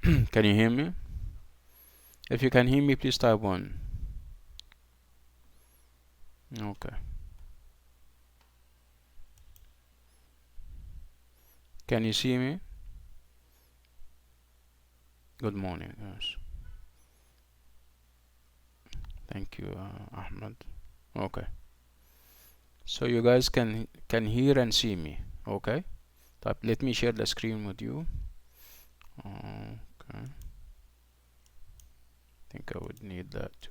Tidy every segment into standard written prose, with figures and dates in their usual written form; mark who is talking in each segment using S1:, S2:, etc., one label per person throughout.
S1: Can you hear me? If you can hear me, please type 1. Okay. Can you see me? Good morning. Yes. Thank you, Ahmed. Okay. So you guys can hear and see me. Okay. Let me share the screen with you. Okay. I think I would need that too.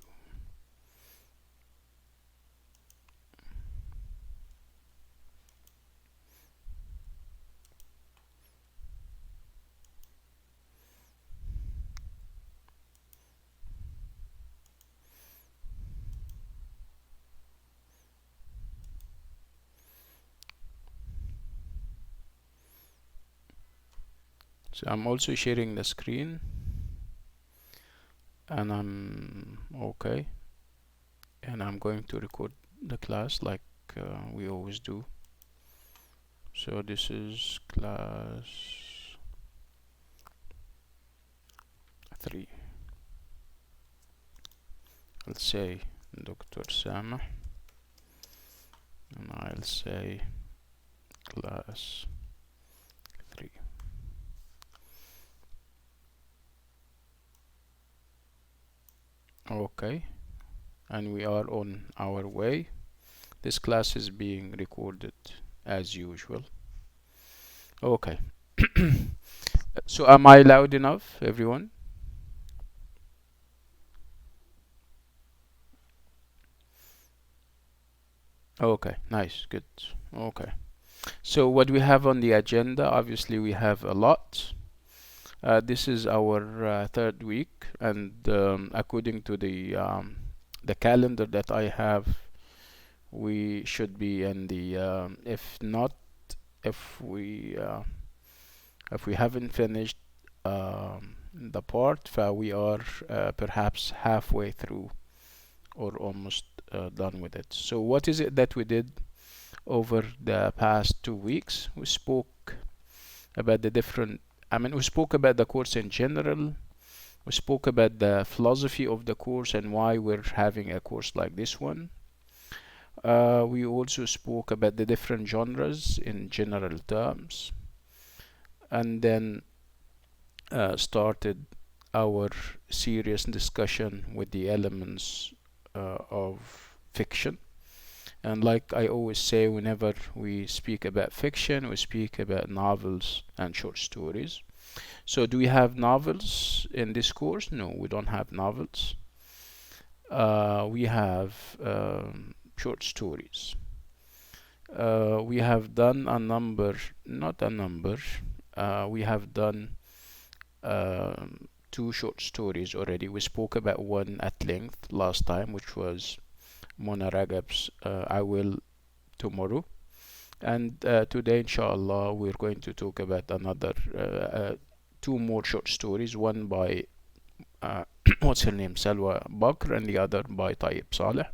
S1: So I'm also sharing the screen, and I'm okay, and I'm going to record the class like we always do. So this is class 3. I'll say Dr. Samah, and I'll say class 3. Okay, and we are on our way. This class is being recorded as usual. Okay. So am I loud enough, everyone? Okay, nice, good. Okay. So what we have on the agenda, obviously we have a lot. This is our 3rd week, and according to the calendar that I have, we should be in the if not, if we haven't finished the part, we are perhaps halfway through or almost done with it. So what is it that we did over the past 2 weeks? We spoke about the different, we spoke about the course in general. We spoke about the philosophy of the course and why we're having a course like this one. We also spoke about the different genres in general terms, and then started our serious discussion with the elements of fiction. And like I always say, whenever we speak about fiction, we speak about novels and short stories. So do we have novels in this course? No, we don't have novels. We have short stories. We have done a number, not a number, we have done 2 short stories already. We spoke about one at length last time, which was Mona Ragab's I Will Tomorrow. And today, inshallah, we're going to talk about another 2 more short stories, one by what's her name, Salwa Bakr, and the other by Tayeb Salih.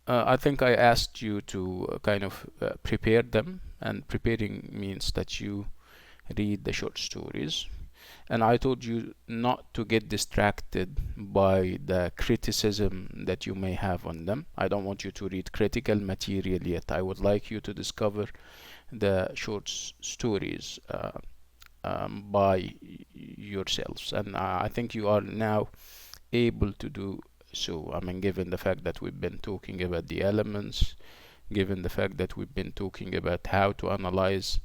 S1: I think I asked you to kind of prepare them, and preparing means that you read the short stories. And I told you not to get distracted by the criticism that you may have on them. I don't want you to read critical material yet. I would like you to discover the short stories by yourselves, and I think you are now able to do so. Given the fact that we've been talking about the elements, given the fact that we've been talking about how to analyze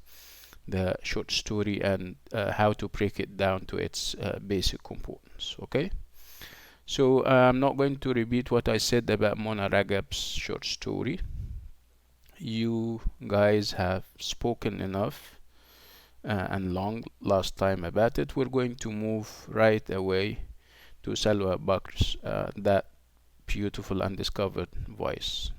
S1: the short story and how to break it down to its basic components. Okay, so I'm not going to repeat what I said about Mona Ragab's short story. You guys have spoken enough and long last time about it. We're going to move right away to Salwa Bakr's that beautiful undiscovered voice.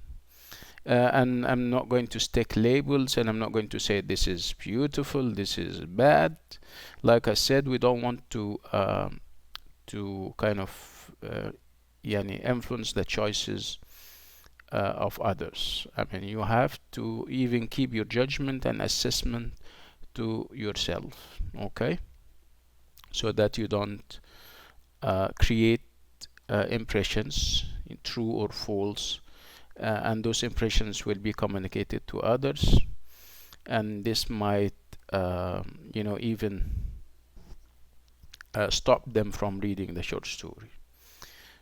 S1: And I'm not going to stick labels, and I'm not going to say this is beautiful, this is bad. Like I said, we don't want to kind of influence the choices of others. You have to even keep your judgment and assessment to yourself, okay, so that you don't create impressions, true or false, and those impressions will be communicated to others, and this might even stop them from reading the short story.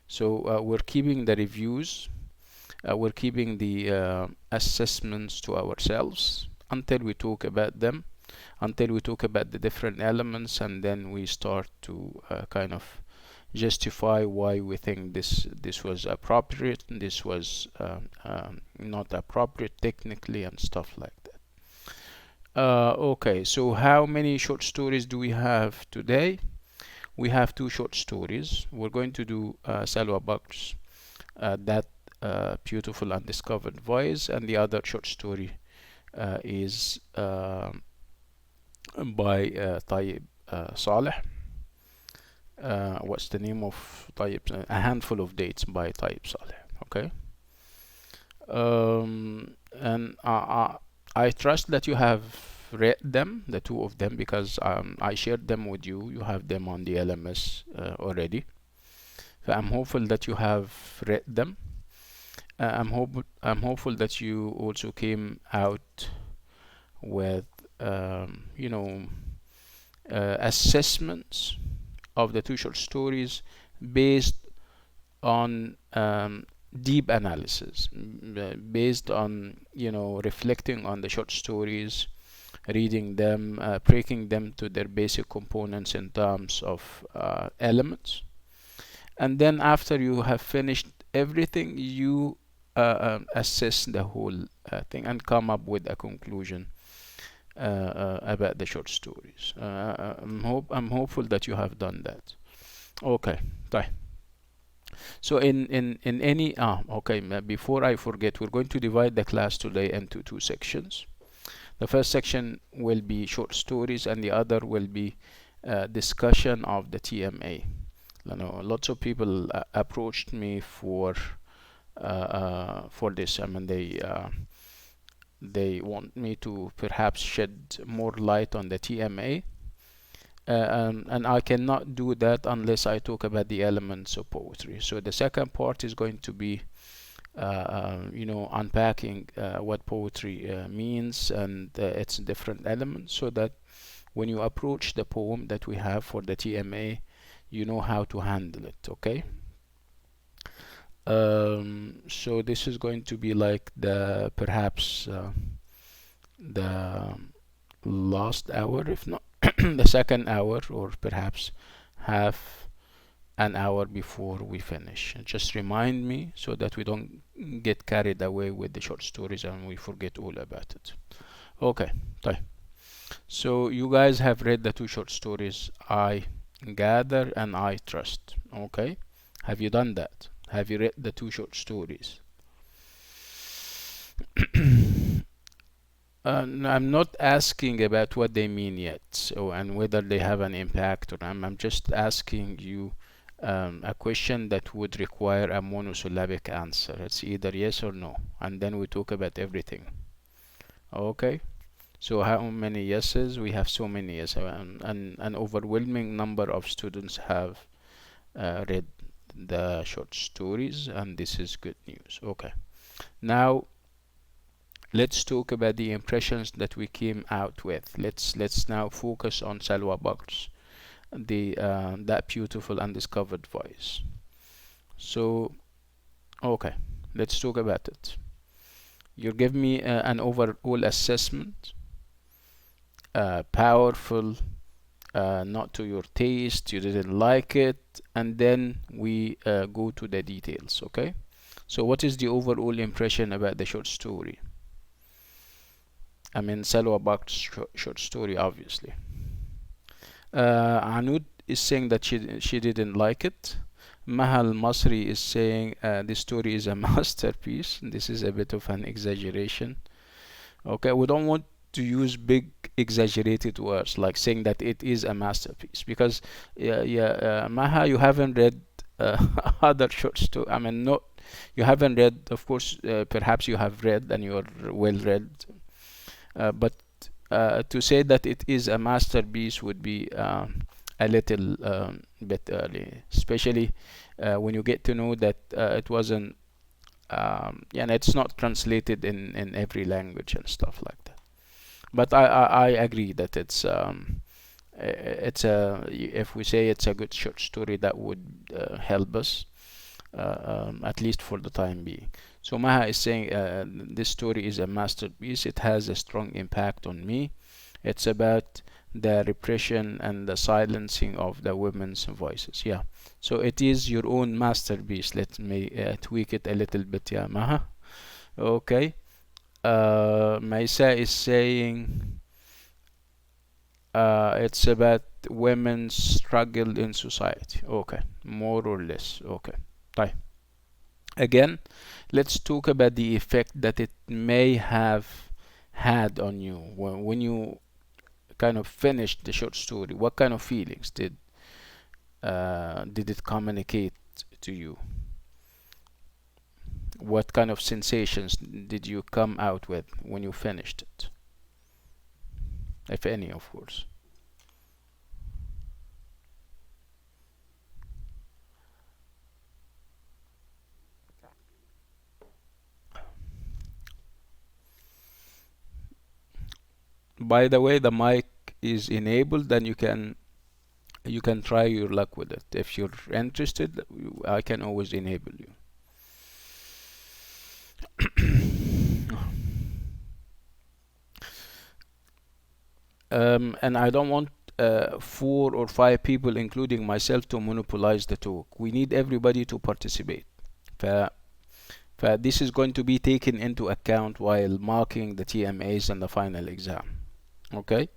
S1: So we're keeping the reviews, we're keeping the assessments to ourselves until we talk about them, until we talk about the different elements, and then we start to kind of justify why we think this was appropriate, and this was not appropriate technically, and stuff like that. Okay, so how many short stories do we have today? We have 2 short stories. We're going to do Salwa Bakr's That Beautiful Undiscovered Voice, and the other short story is by Tayeb Salih. What's the name of Tayeb? A Handful of Dates by Tayeb Salih. Okay. And I trust that you have read them, the 2 of them, because I shared them with you. You have them on the LMS already. So I'm hopeful that you have read them. I'm hopeful that you also came out with assessments of the 2 short stories based on deep analysis, based on reflecting on the short stories, reading them, breaking them to their basic components in terms of elements, and then after you have finished everything, you assess the whole thing and come up with a conclusion about the short stories. I'm hopeful that you have done that. Okay, bye. So in any okay, before I forget, we're going to divide the class today into 2 sections. The first section will be short stories, and the other will be discussion of the TMA. Lots of people approached me for this. I mean, they want me to perhaps shed more light on the TMA, and I cannot do that unless I talk about the elements of poetry. So the second part is going to be unpacking what poetry means and its different elements, so that when you approach the poem that we have for the TMA, you know how to handle it. Okay. So this is going to be like perhaps the last hour, if not the second hour, or perhaps half an hour before we finish. Just remind me so that we don't get carried away with the short stories and we forget all about it. Okay, so you guys have read the 2 short stories, I gather, and I trust. Okay, have you done that? Have you read the 2 short stories? I'm not asking about what they mean yet, and whether they have an impact, or I'm just asking you a question that would require a monosyllabic answer. It's either yes or no, and then we talk about everything. Okay, so how many yeses? We have so many yes, and an overwhelming number of students have read the short stories, and this is good news. Okay, now let's talk about the impressions that we came out with. Let's now focus on Salwa Bakr's That Beautiful Undiscovered Voice. So okay, let's talk about it. You give me an overall assessment, powerful, not to your taste, you didn't like it, and then we go to the details. Okay, so what is the overall impression about the short story? I mean, Salwa Bakr's short story, obviously. Anud is saying that she didn't like it. Mahal Masri is saying this story is a masterpiece. This is a bit of an exaggeration. Okay, we don't want to use big exaggerated words like saying that it is a masterpiece, because Maha, you haven't read other short stories. I mean, not you haven't read. Of course, perhaps you have read and you're well read. But to say that it is a masterpiece would be a little bit early, especially when you get to know that it wasn't, yeah, and it's not translated in every language and stuff like that. But I agree that it's a, if we say it's a good short story, that would help us, at least for the time being. So Maha is saying this story is a masterpiece. It has a strong impact on me. It's about the repression and the silencing of the women's voices. Yeah. So it is your own masterpiece. Let me tweak it a little bit. Yeah, Maha. Okay. Maisa is saying it's about women's struggle in society. Okay. More or less. Okay. Bye. Again, let's talk about the effect that it may have had on you when you kind of finished the short story. What kind of feelings did it communicate to you? What kind of sensations did you come out with when you finished it, if any, of course? By the way, the mic is enabled, then you can try your luck with it. If you're interested, I can always enable you. And I don't want 4 or 5 people, including myself, to monopolize the talk. We need everybody to participate. This is going to be taken into account while marking the TMAs and the final exam. Okay?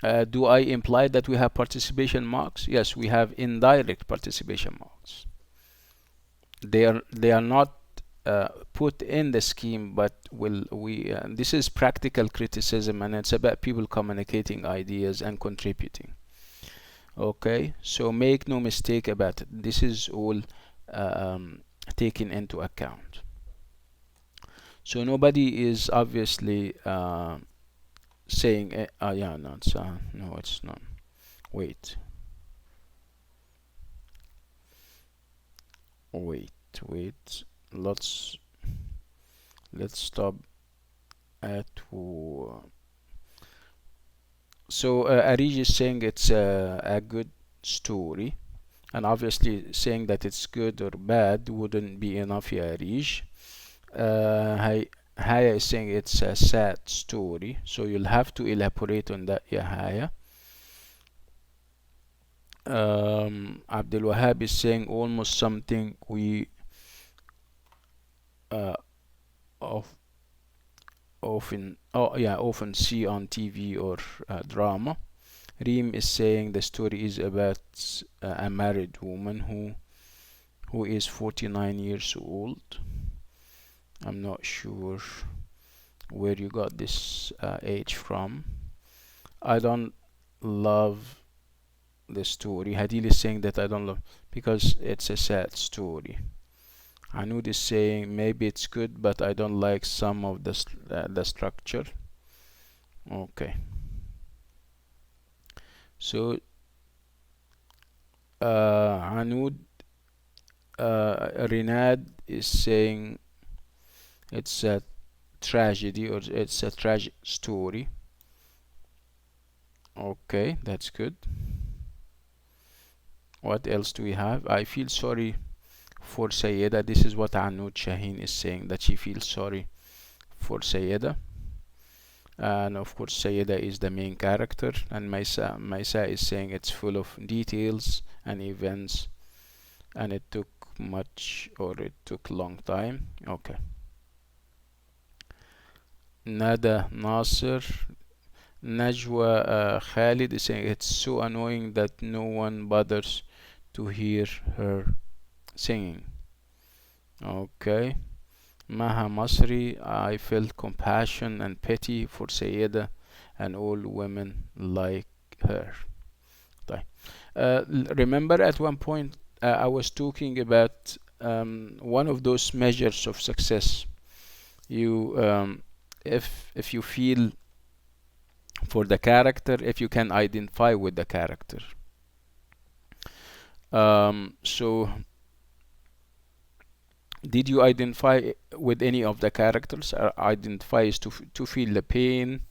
S1: Do I imply that we have participation marks? Yes, we have indirect participation marks. They are not put in the scheme, but this is practical criticism, and it's about people communicating ideas and contributing. Okay, so make no mistake about it. This is all taken into account. So nobody is obviously saying, yeah, no, it's not. Wait. Let's stop at. So Arij is saying it's a good story, and obviously saying that it's good or bad wouldn't be enough, yeah, Arij. Haya is saying it's a sad story, so you'll have to elaborate on that, yeah, Haya. Abdul Wahab is saying almost something we often see on TV or drama. Reem is saying the story is about a married woman who is 49 years old. I'm not sure where you got this age from. I don't love the story. Hadil is saying that I don't love because it's a sad story. Anud is saying maybe it's good, but I don't like some of the structure. Okay. So Anud, Rinad is saying it's a tragedy, or it's a tragic story. Okay, that's good. What else do we have? I feel sorry for Sayeda. This is what Anud Shaheen is saying, that she feels sorry for Sayeda. And of course Sayeda is the main character, and Maisa is saying it's full of details and events, and it took a long time. Okay. Nada Nasser, Najwa Khalid is saying it's so annoying that no one bothers to hear her singing. Okay. Maha Masri, I felt compassion and pity for Sayeda and all women like her. Remember at one point I was talking about one of those measures of success You if you feel for the character, if you can identify with the character. So did you identify with any of the characters? Identify is to feel the pain,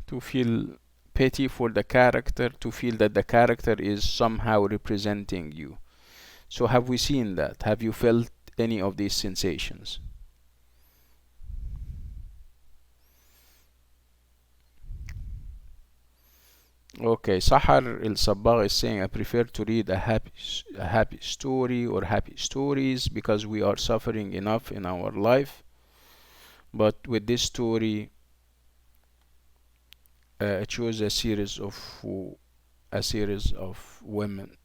S1: to feel pity for the character, to feel that the character is somehow representing you. So have we seen that? Have you felt any of these sensations? Okay, Sahar El Sabbagh is saying, I prefer to read a happy story or happy stories because we are suffering enough in our life. But with this story, it shows a series of women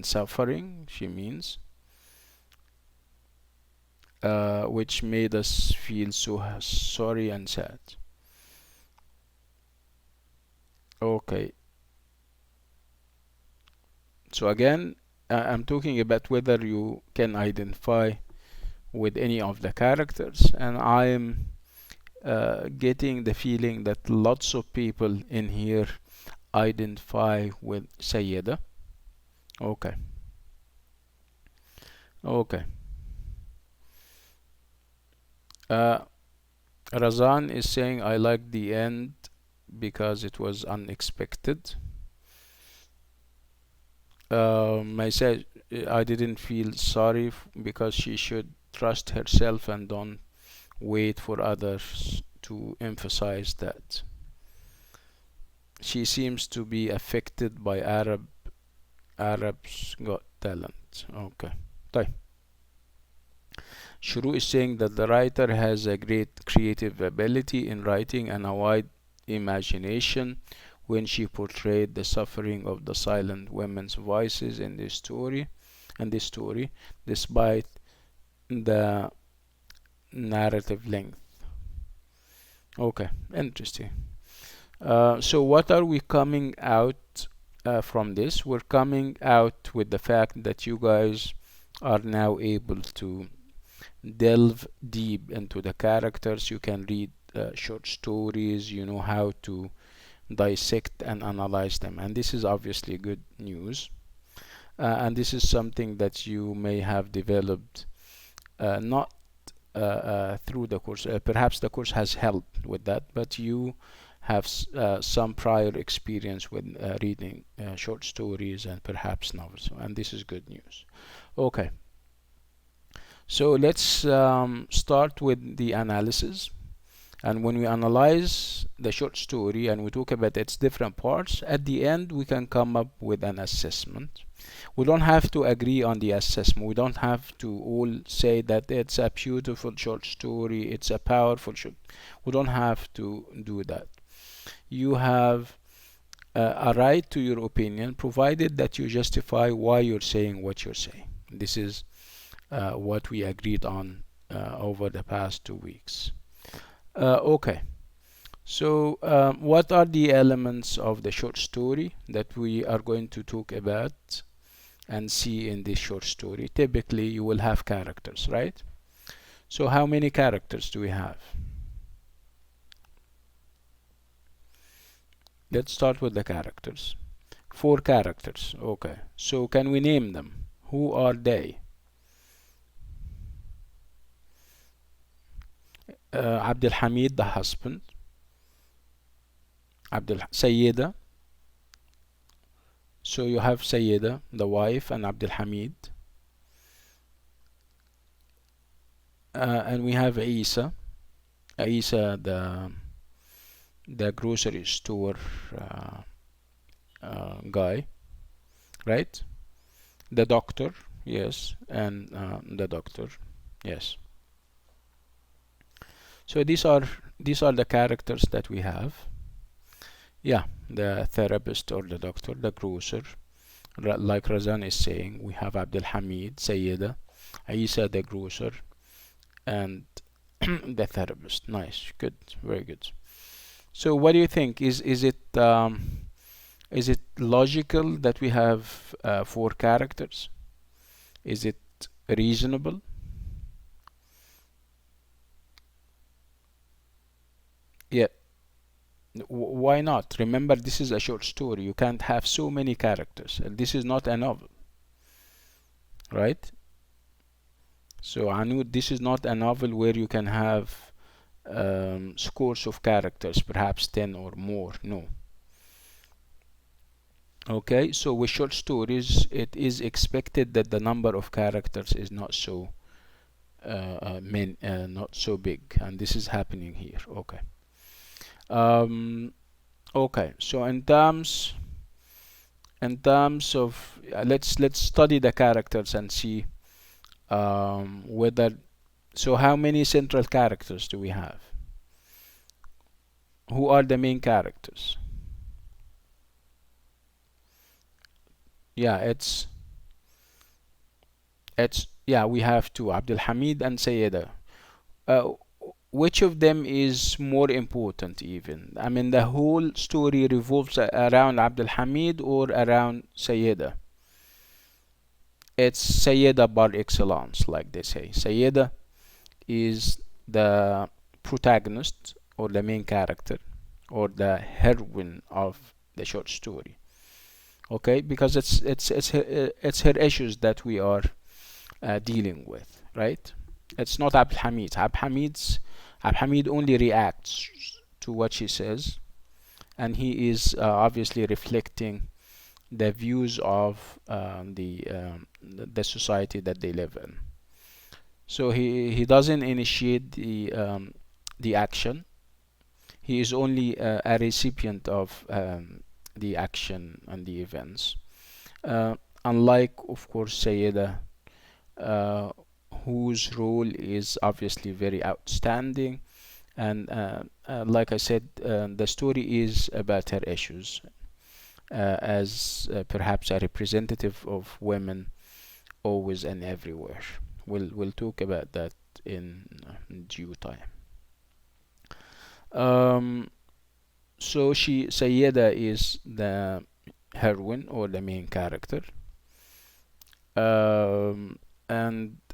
S1: suffering. She means, which made us feel so sorry and sad. Okay. So again, I'm talking about whether you can identify with any of the characters, and I'm getting the feeling that lots of people in here identify with Sayyida. Okay. Okay. Razan is saying, I like the end because it was unexpected. I said I didn't feel sorry because she should trust herself and don't wait for others to emphasize that. She seems to be affected by Arabs Got Talent. Okay. طيب. Shuru is saying that the writer has a great creative ability in writing and a wide imagination when she portrayed the suffering of the silent women's voices in this story, despite the narrative length. Okay, interesting. So what are we coming out from this? We're coming out with the fact that you guys are now able to delve deep into the characters. You can read short stories. You know how to dissect and analyze them, and this is obviously good news. And this is something that you may have developed not through the course. Perhaps the course has helped with that, but you have some prior experience with reading short stories and perhaps novels, and this is good news. Okay, so let's start with the analysis. And when we analyze the short story and we talk about its different parts, at the end we can come up with an assessment. We don't have to agree on the assessment. We don't have to all say that it's a beautiful short story, it's a powerful short. We don't have to do that. You have a right to your opinion, provided that you justify why you're saying what you're saying. This is what we agreed on over the past 2 weeks. Okay, so what are the elements of the short story that we are going to talk about and see in this short story? Typically, you will have characters, right? So how many characters do we have? Let's start with the characters. 4 characters. Okay, so can we name them? Who are they? Abdul Hamid, the husband. Sayyida. So you have Sayyida, the wife, and Abdul Hamid. And we have Isa. Isa, the grocery store guy, right? The doctor, yes, and the doctor, yes. So these are the characters that we have. Yeah, the therapist or the doctor, the grocer, like Razan is saying, we have Abdul Hamid, Sayyida, Isa, the grocer, and the therapist. Nice, good, very good. So what do you think? Is it logical that we have 4 characters? Is it reasonable? Yeah, why not? Remember, this is a short story. You can't have so many characters. This is not a novel, right? So Anud, this is not a novel where you can have scores of characters, perhaps 10 or more. No. Okay, so with short stories, it is expected that the number of characters is not so not so big, and this is happening here. Okay. Um, okay. So in terms of let's study the characters and see whether. So how many central characters do we have? Who are the main characters? Yeah, it's yeah, we have two, Abdul Hamid and Sayyida. Uh, which of them is more important even? I mean, the whole story revolves around Abdul Hamid or around Sayyida? It's Sayyida par excellence, like they say. Sayyida is the protagonist or the main character or the heroine of the short story. Okay, because it's her issues that we are dealing with, right? It's not Abdul Hamid. Abdul Hamid only reacts to what she says, and he is obviously reflecting the views of the society that they live in. So he doesn't initiate the action. He is only a recipient of the action and the events. Uh, unlike, of course, Sayyida, uh, whose role is obviously very outstanding, and like I said, the story is about her issues as perhaps a representative of women always and everywhere. We'll talk about that in due time. Um, so Sayyida is the heroine or the main character, and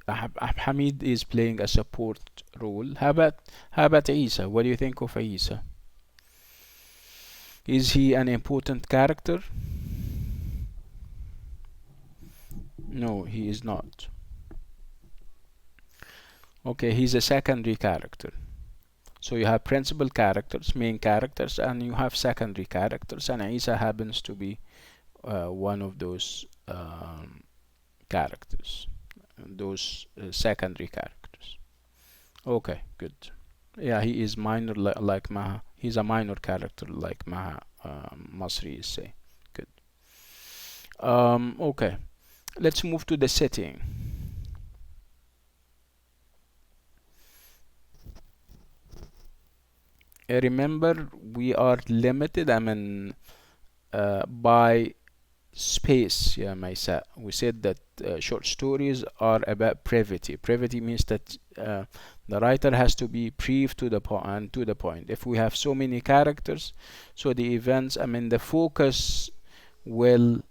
S1: Hamid is playing a support role. How about Isa? What do you think of Isa? Is he an important character? No, he is not. Okay, he's a secondary character. So you have principal characters, main characters, and you have secondary characters, and Isa happens to be one of those characters, those secondary characters. Okay, good. Yeah, he is minor like Maha. He's a minor character like Maha Masri is say. Good. Okay, let's move to the setting. Remember, we are limited, I mean, by space. Yeah, Maisa. We said that short stories are about brevity. Brevity means that the writer has to be brief to the point and to the point. If we have so many characters, so the events, I mean, the focus will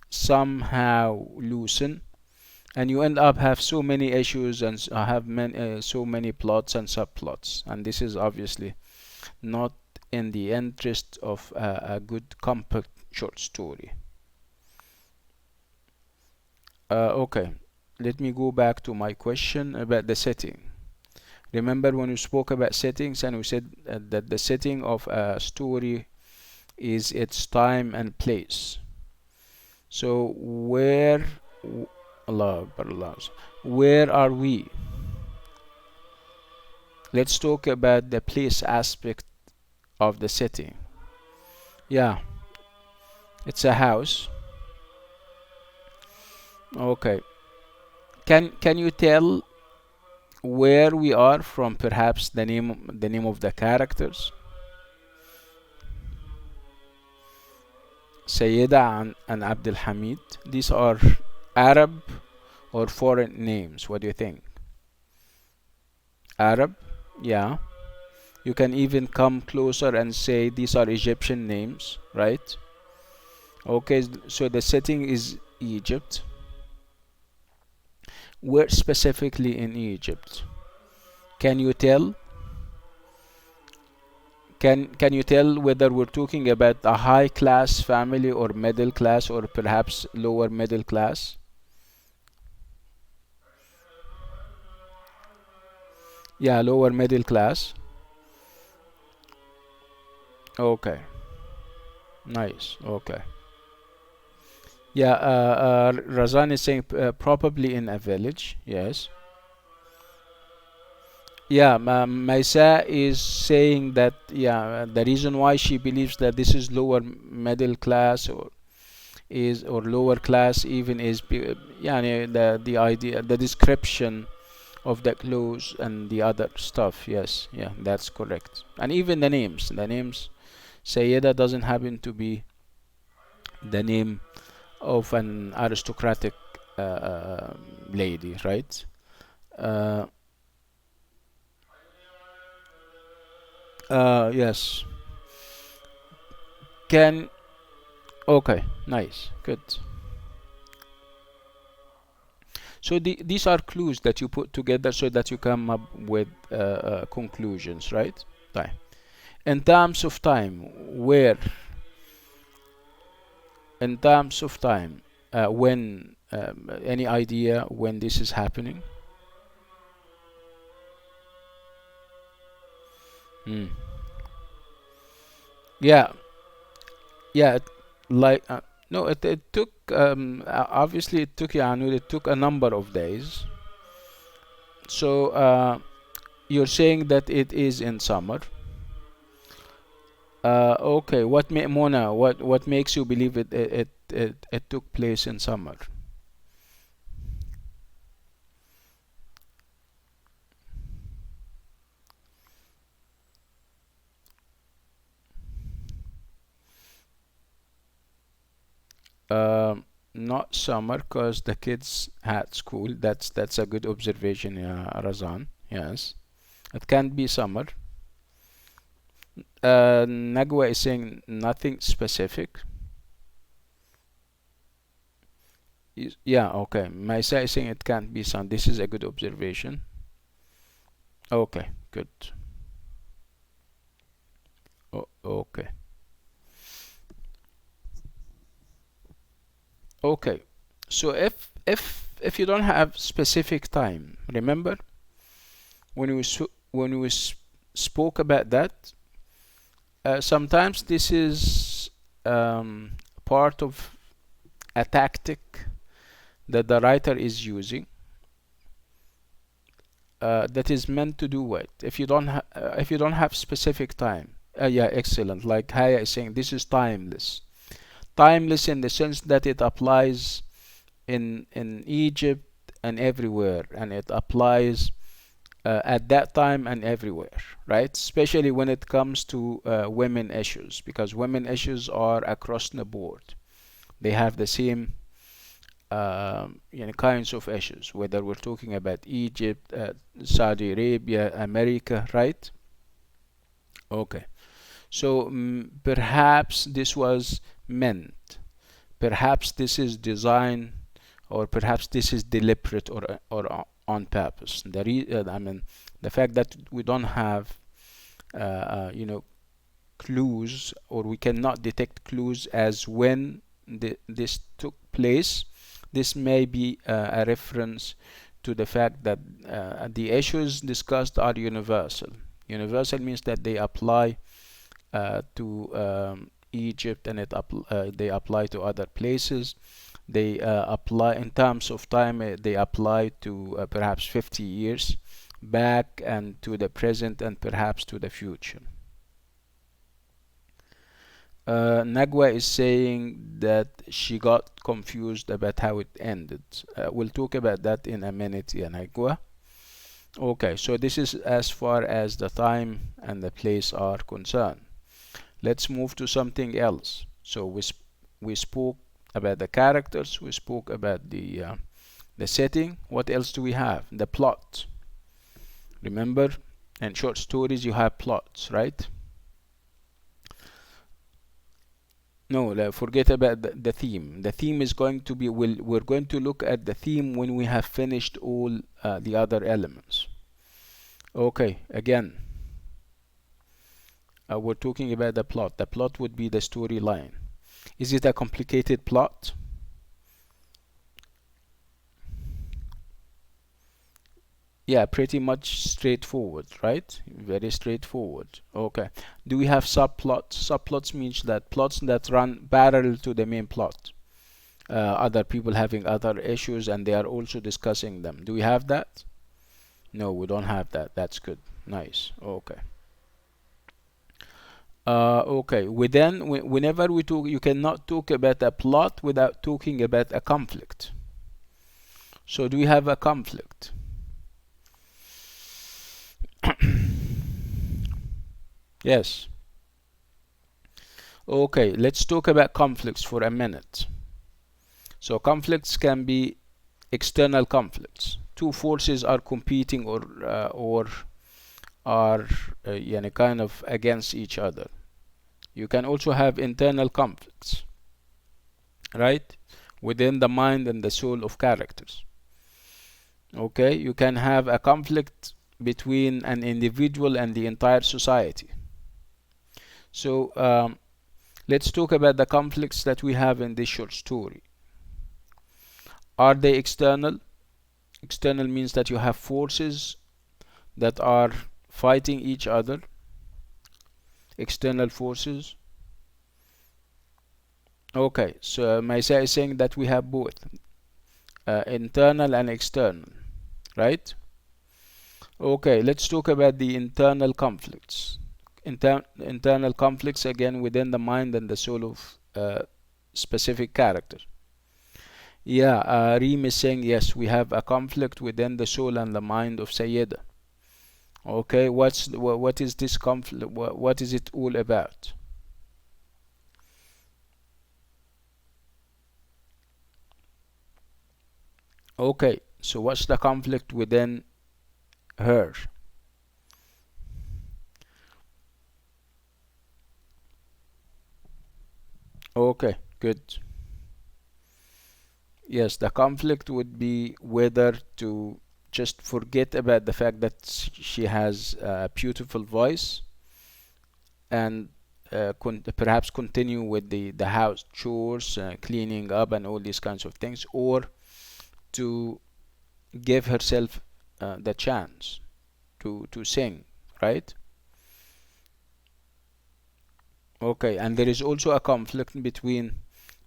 S1: somehow loosen, and you end up have so many issues and have so many plots and subplots, and this is obviously not in the interest of a good compact short story. Okay, let me go back to my question about the setting. Remember when we spoke about settings and we said that the setting of a story is its time and place. So Allah Akbar, Allah, where are we? Let's talk about the place aspect of the setting. Yeah, it's a house. Okay. Can you tell where we are from perhaps the name of the characters? Sayyida and Abdul Hamid. These are Arab or foreign names. What do you think? Arab? Yeah. You can even come closer and say these are Egyptian names, right? Okay, so the setting is Egypt. Where specifically in Egypt? Can you tell? Can you tell whether we're talking about a high class family or middle class or perhaps lower middle class? Yeah, lower middle class. Okay, nice. Okay. Yeah, Razan is saying probably in a village. Yes. Yeah, Maisa is saying that, yeah, the reason why she believes that this is lower middle class or lower class even is yeah, the idea, the description of the clothes and the other stuff. Yes, yeah, that's correct. And even the names Sayyida doesn't happen to be the name of an aristocratic lady, right? Uh, yes. Can Okay, nice, good. So these are clues that you put together so that you come up with conclusions, right? Right. In terms of time, where, in terms of time, when, any idea when this is happening? Hmm. Yeah, yeah, like no, it took obviously it took, yeah, it took a number of days. So you're saying that it is in summer. Okay, Mona, what makes you believe it took place in summer? Not summer, because the kids had school. That's a good observation, yeah, Razan. Yes, it can be summer. Nagwa is saying nothing specific. Yeah, okay. Maisa is saying it can't be sun. This is a good observation. Okay, good. Okay. Okay. So if you don't have specific time, remember when we spoke about that, sometimes this is part of a tactic that the writer is using, that is meant to do what? If you don't have specific time, yeah, excellent. Like Haya is saying, this is timeless. Timeless in the sense that it applies in Egypt and everywhere, and it applies at that time and everywhere, right? Especially when it comes to women issues, because women issues are across the board. They have the same kinds of issues, whether we're talking about Egypt, Saudi Arabia, America, right? Okay. So perhaps this was meant. Perhaps this is design, or perhaps this is deliberate, or on purpose. I mean, the fact that we don't have, clues, or we cannot detect clues as when this took place. This may be a reference to the fact that the issues discussed are universal. Universal means that they apply to Egypt, and they apply to other places. They apply in terms of time. They apply to perhaps 50 years back, and to the present, and perhaps to the future. Nagwa is saying that she got confused about how it ended. We'll talk about that in a minute, yeah, Nagwa. Okay, so this is as far as the time and the place are concerned. Let's move to something else. So we spoke about the characters. We spoke about the setting. What else do we have? The plot. Remember, in short stories you have plots, right? No, forget about the theme. The theme is going to be, we're going to look at the theme when we have finished all the other elements. Okay, again, we're talking about the plot. The plot would be the storyline. Is it a complicated plot? Yeah, pretty much straightforward, right? Very straightforward. Okay. Do we have subplots? Subplots means that plots that run parallel to the main plot. Other people having other issues and they are also discussing them. Do we have that? No, we don't have that. That's good. Nice. Okay. Okay. Whenever we talk, you cannot talk about a plot without talking about a conflict. So do we have a conflict? Yes. Okay, let's talk about conflicts for a minute. So conflicts can be external conflicts. Two forces are competing or are kind of against each other. You can also have internal conflicts, right? Within the mind and the soul of characters. Okay, you can have a conflict between an individual and the entire society. So let's talk about the conflicts that we have in this short story. Are they external? External means that you have forces that are fighting each other. External forces. Okay, so Maisa is saying that we have both internal and external, right? Okay, let's talk about the internal conflicts. Internal conflicts again within the mind and the soul of specific character. Yeah, Reem is saying yes, we have a conflict within the soul and the mind of Sayyida. Okay, what is this conflict? What is it all about? Okay, so what's the conflict within her? Okay, good. Yes, the conflict would be whether to just forget about the fact that she has a beautiful voice and perhaps continue with the house chores, cleaning up and all these kinds of things, or to give herself the chance to sing, right? Okay, and there is also a conflict between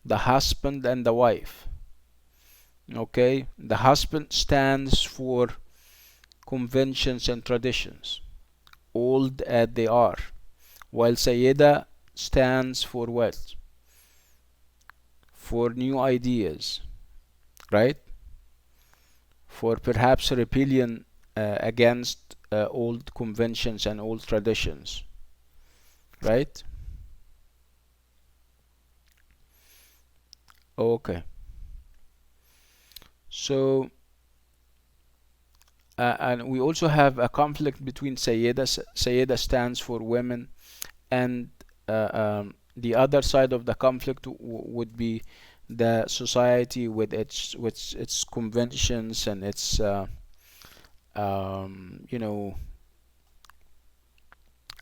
S1: the husband and the wife. Okay, the husband stands for conventions and traditions, old as they are, while Sayyida stands for what? For new ideas, right? For perhaps rebellion against old conventions and old traditions, right? Okay. So, and we also have a conflict between Sayyida. Sayyida stands for women, and the other side of the conflict would be the society with its conventions and its you know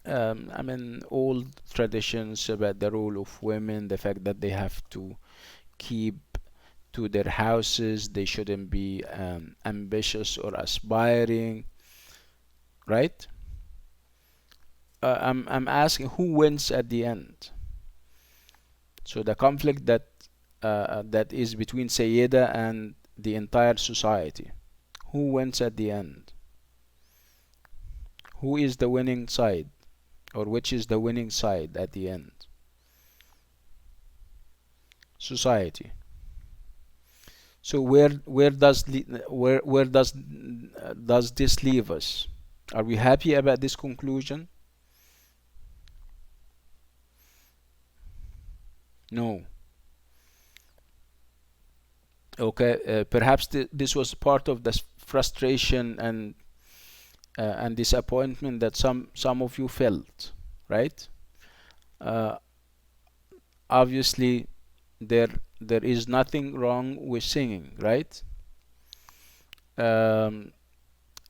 S1: I mean old traditions about the role of women, the fact that they have to keep to their houses, they shouldn't be ambitious or aspiring, right? I'm asking who wins at the end. So the conflict that is between Sayyida and the entire society, who wins at the end? Who is the winning side, or which is the winning side at the end? Society. So where does does this leave us? Are we happy about this conclusion? No. Okay, perhaps this was part of the frustration and disappointment that some of you felt, right? Uh, Obviously, there there is nothing wrong with singing, right? Um,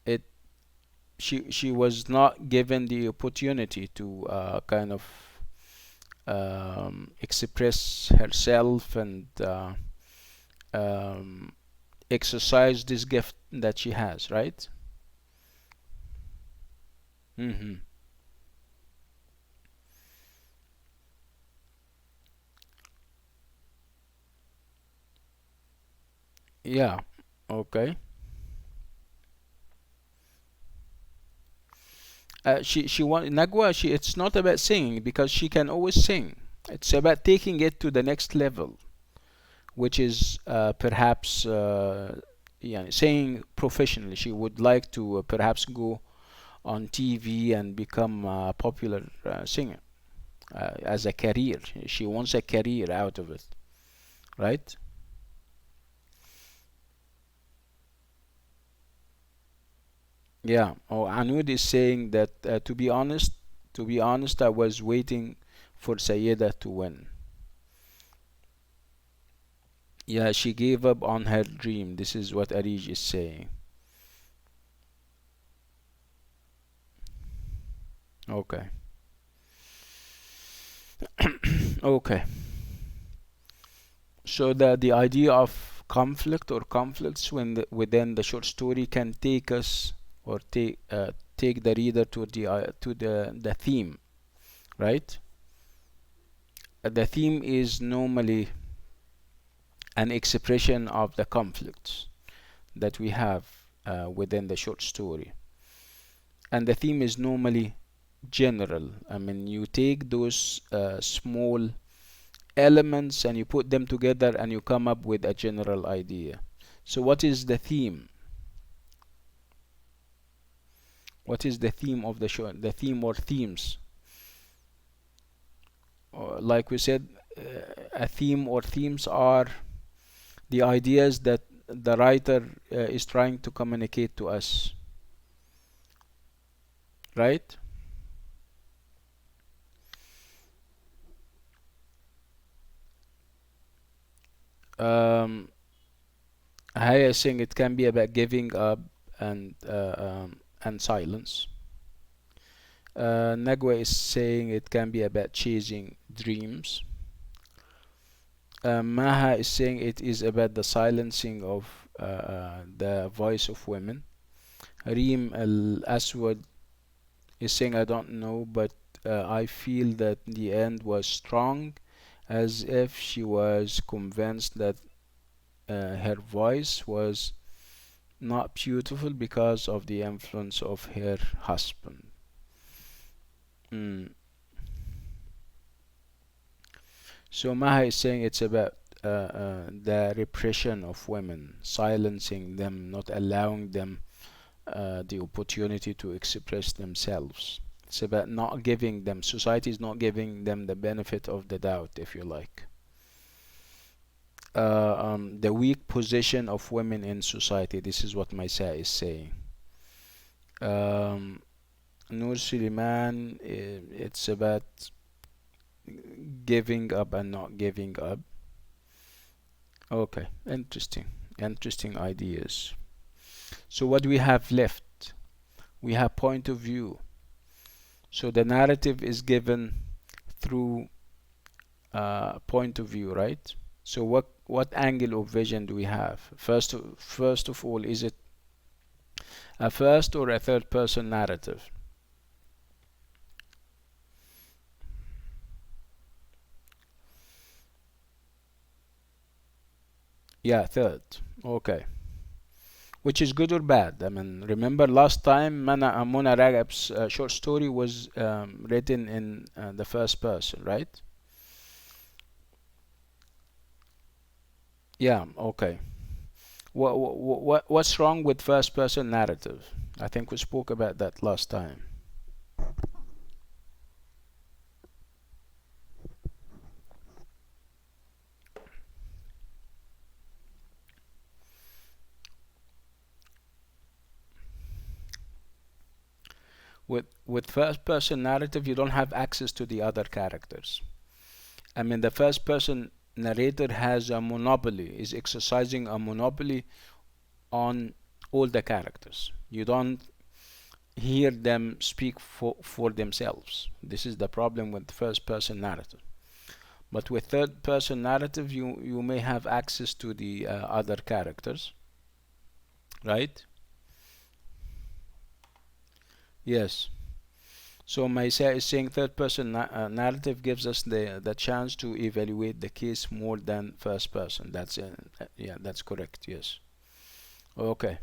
S1: it she was not given the opportunity to kind of express herself and um, exercise this gift that she has, right? Mm-hmm. Yeah. Okay. She want Nagwa. She It's not about singing because she can always sing. It's about taking it to the next level, which is perhaps yeah, saying professionally. She would like to perhaps go on TV and become a popular singer as a career. She wants a career out of it, right? Yeah. Oh, Anud is saying that to be honest, I was waiting for Sayeda to win. Yeah, she gave up on her dream. This is what Arij is saying. Okay. Okay. So the idea of conflict or conflicts within the short story can take us or take the reader to the theme, right? The theme is normally an expression of the conflicts that we have within the short story, and the theme is normally general. I mean, you take those small elements and you put them together and you come up with a general idea. So what is the theme? What is the theme of the show? The theme or themes? Like we said, a theme or themes are the ideas that the writer is trying to communicate to us, right? Um, I think it can be about giving up and silence. Nagwa is saying it can be about chasing dreams. Maha is saying it is about the silencing of the voice of women. Reem Al Aswad is saying, I don't know, but I feel that the end was strong, as if she was convinced that her voice was not beautiful because of the influence of her husband. Mm. So Maha is saying it's about the repression of women, silencing them, not allowing them the opportunity to express themselves. It's about not giving them, society is not giving them the benefit of the doubt, if you like. The weak position of women in society. This is what Maisa is saying. Um, Nur Suleiman, it's about giving up and not giving up. Okay, interesting. Interesting ideas. So, what do we have left? We have point of view. So, the narrative is given through point of view, right? So, what angle of vision do we have? First of all, is it a first or a third person narrative? Yeah, third. Okay. Which is good or bad? I mean, remember last time Mona Ragab's short story was written in the first person, right? Yeah, okay. What's wrong with first person narrative? I think we spoke about that last time. With first person narrative, you don't have access to the other characters. I mean, the first person narrator has a monopoly, is exercising a monopoly on all the characters. You don't hear them speak for themselves. This is the problem with first person narrative. But with third person narrative, you may have access to the other characters, right? Yes. So Maisa is saying third person narrative gives us the chance to evaluate the case more than first person. That's yeah, that's correct. Yes. Okay.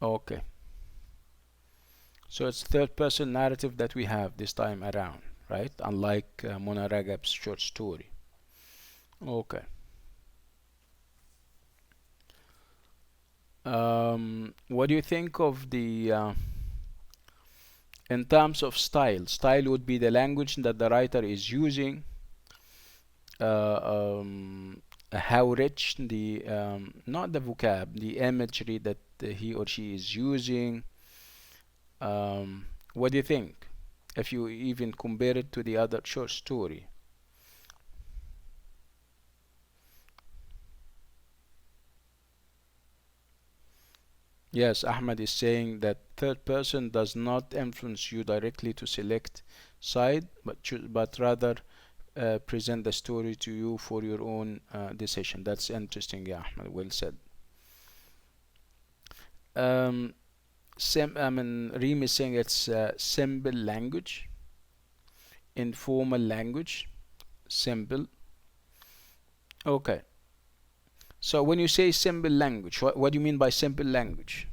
S1: Okay. So it's third person narrative that we have this time around, right? Unlike Mona Ragab's short story. Okay. What do you think of the in terms of style? Style would be the language that the writer is using, how rich the not the vocab, the imagery that he or she is using. What do you think? If you even compare it to the other short story. Yes, Ahmed is saying that third person does not influence you directly to select side, but rather present the story to you for your own decision. That's interesting, yeah, Ahmed. Well said. Um, I mean, Reem is saying it's simple language, informal language, simple. Okay. So when you say simple language, what do you mean by simple language?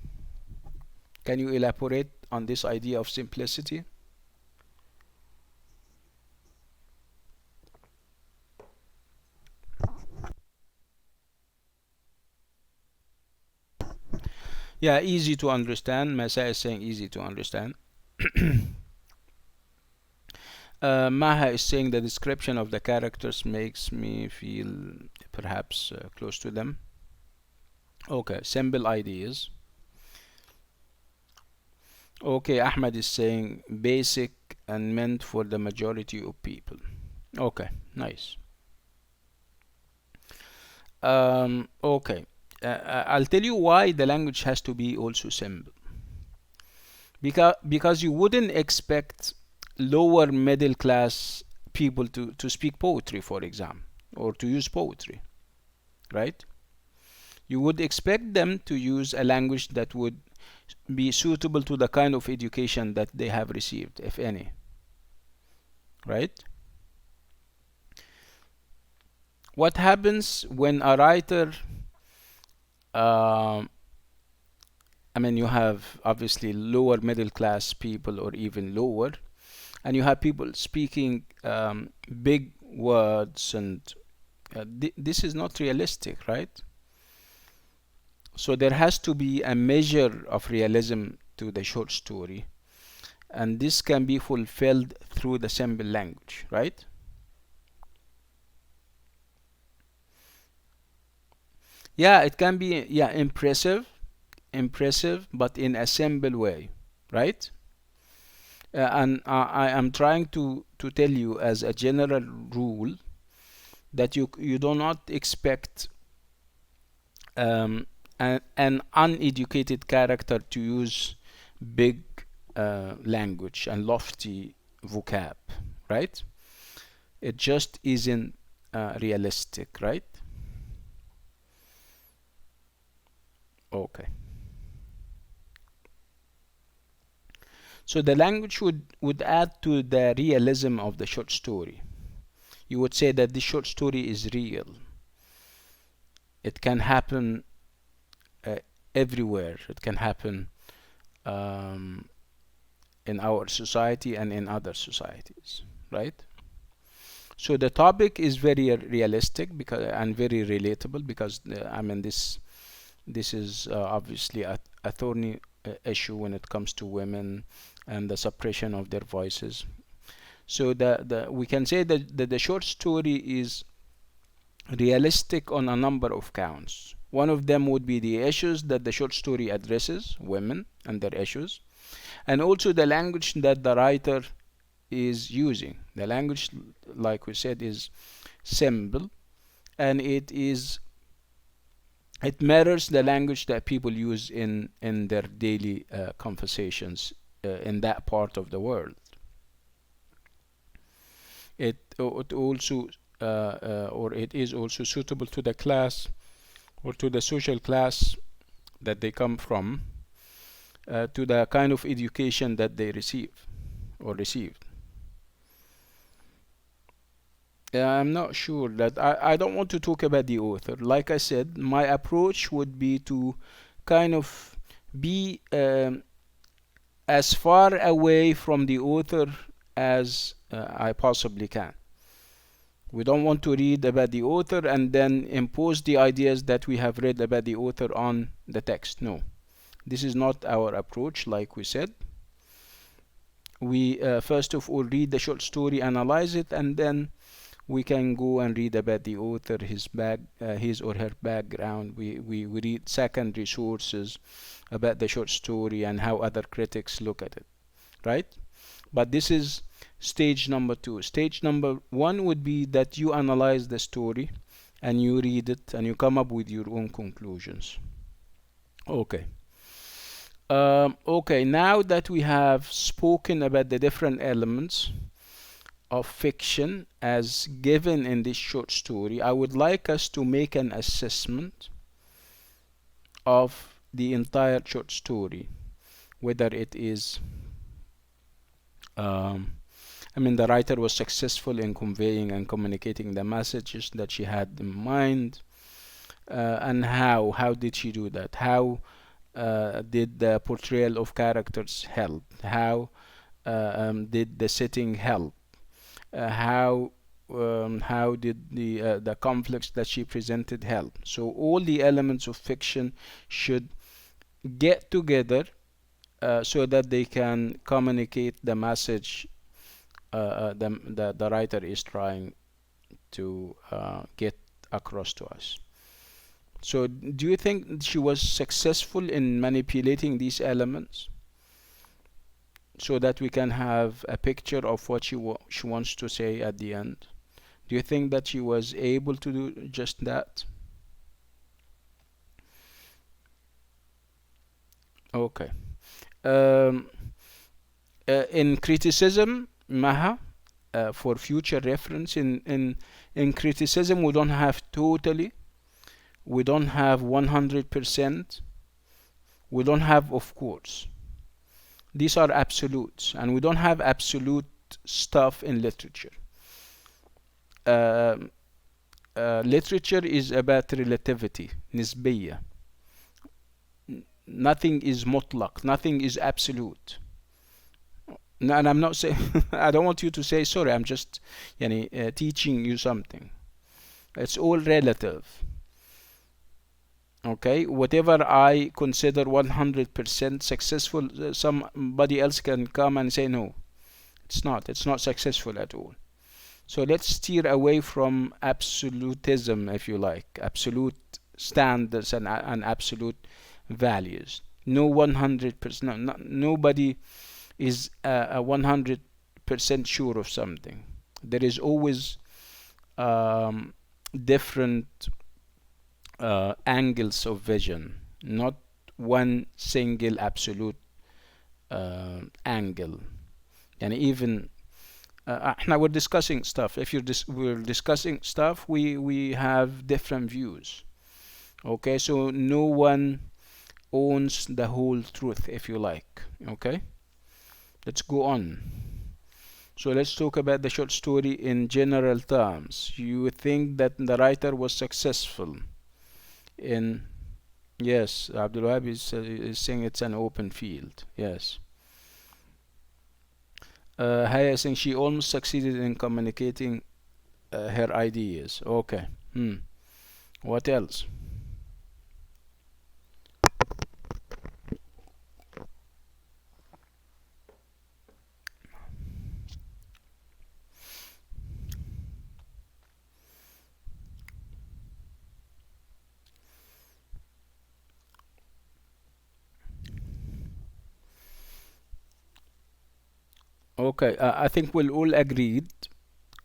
S1: Can you elaborate on this idea of simplicity? Yeah, easy to understand. Masa is saying easy to understand. Maha is saying the description of the characters makes me feel perhaps close to them. Okay, simple ideas. Okay, Ahmed is saying basic and meant for the majority of people. Okay, nice. Okay, I'll tell you why the language has to be also simple. Because you wouldn't expect lower middle class people to speak poetry, for example, or to use poetry, right? You would expect them to use a language that would be suitable to the kind of education that they have received, if any, right? What happens when a writer, um I mean, you have obviously lower middle class people or even lower, and you have people speaking big words, and this is not realistic, right? So there has to be a measure of realism to the short story, and this can be fulfilled through the simple language, right? Yeah, it can be, yeah, impressive, but in a simple way, right? And I am trying to tell you as a general rule that you do not expect an uneducated character to use big language and lofty vocab, right? It just isn't realistic, right? Okay. So the language would add to the realism of the short story. You would say that the short story is real. It can happen uh, everywhere. It can happen um, in our society and in other societies, right? So the topic is very realistic because and very relatable because I mean this is obviously a thorny issue when it comes to women and the suppression of their voices. So the we can say that the short story is realistic on a number of counts. One of them would be the issues that the short story addresses, women and their issues, and also the language that the writer is using. The language, like we said, is simple, and it is It mirrors the language that people use in their daily conversations in that part of the world. It also or it is also suitable to the class or to the social class that they come from, to the kind of education that they receive or received. I'm not sure that I don't want to talk about the author. Like I said, my approach would be to kind of be as far away from the author as I possibly can. We don't want to read about the author and then impose the ideas that we have read about the author on the text. No, this is not our approach. Like we said, we first of all read the short story, analyze it, and then we can go and read about the author, his or her background. We read secondary sources about the short story and how other critics look at it, right? But this is stage number two. Stage number one would be that you analyze the story and you read it and you come up with your own conclusions. Okay. Okay, now that we have spoken about the different elements of fiction as given in this short story, I would like us to make an assessment of the entire short story, whether it is I mean, the writer was successful in conveying and communicating the messages that she had in mind, and how did she do that? How did the portrayal of characters help? How did the setting help? How did the conflicts that she presented help? So all the elements of fiction should get together so that they can communicate the message the writer is trying to get across to us. So do you think she was successful in manipulating these elements so that we can have a picture of what she wants to say at the end? Do you think that she was able to do just that? Okay. Um, in criticism, Maha, for future reference, in criticism we don't have totally, we don't have 100%, we don't have of course. These are absolutes, and we don't have absolute stuff in literature. Uh, Literature is about relativity, nisbiyya. Nothing is mutlaq, nothing is absolute. No, and I'm not saying I don't want you to say sorry. I'm just teaching you something. It's all relative. Okay, whatever I consider 100% successful, somebody else can come and say no, it's not. It's not successful at all. So let's steer away from absolutism, if you like, absolute standards and absolute values. No 100%. No, nobody is a 100% sure of something. There is always different angles of vision, not one single absolute angle. And even now we're discussing stuff. If we're discussing stuff, we have different views. Okay, so no one owns the whole truth, if you like. Okay, let's go on. So let's talk about the short story in general terms. You think that the writer was successful in... Yes, Abdul Wahab is saying it's an open field. Yes. Haya is saying she almost succeeded in communicating her ideas. Okay. What else? Okay, I think we'll all agreed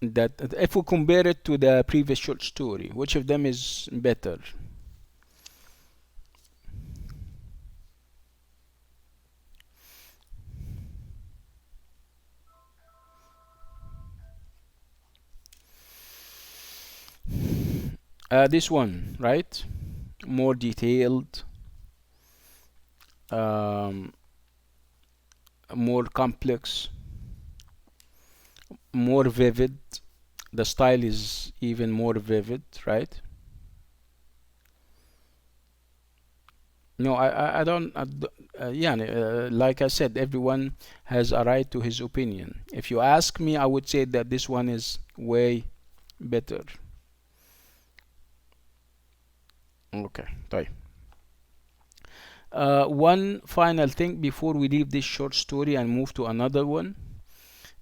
S1: that if we compare it to the previous short story, which of them is better? This one, right? More detailed, um, more complex, more vivid. The style is even more vivid, right? No, I don't. Yeah, like I said, everyone has a right to his opinion. If you ask me, I would say that this one is way better. Okay, طيب. One final thing before we leave this short story and move to another one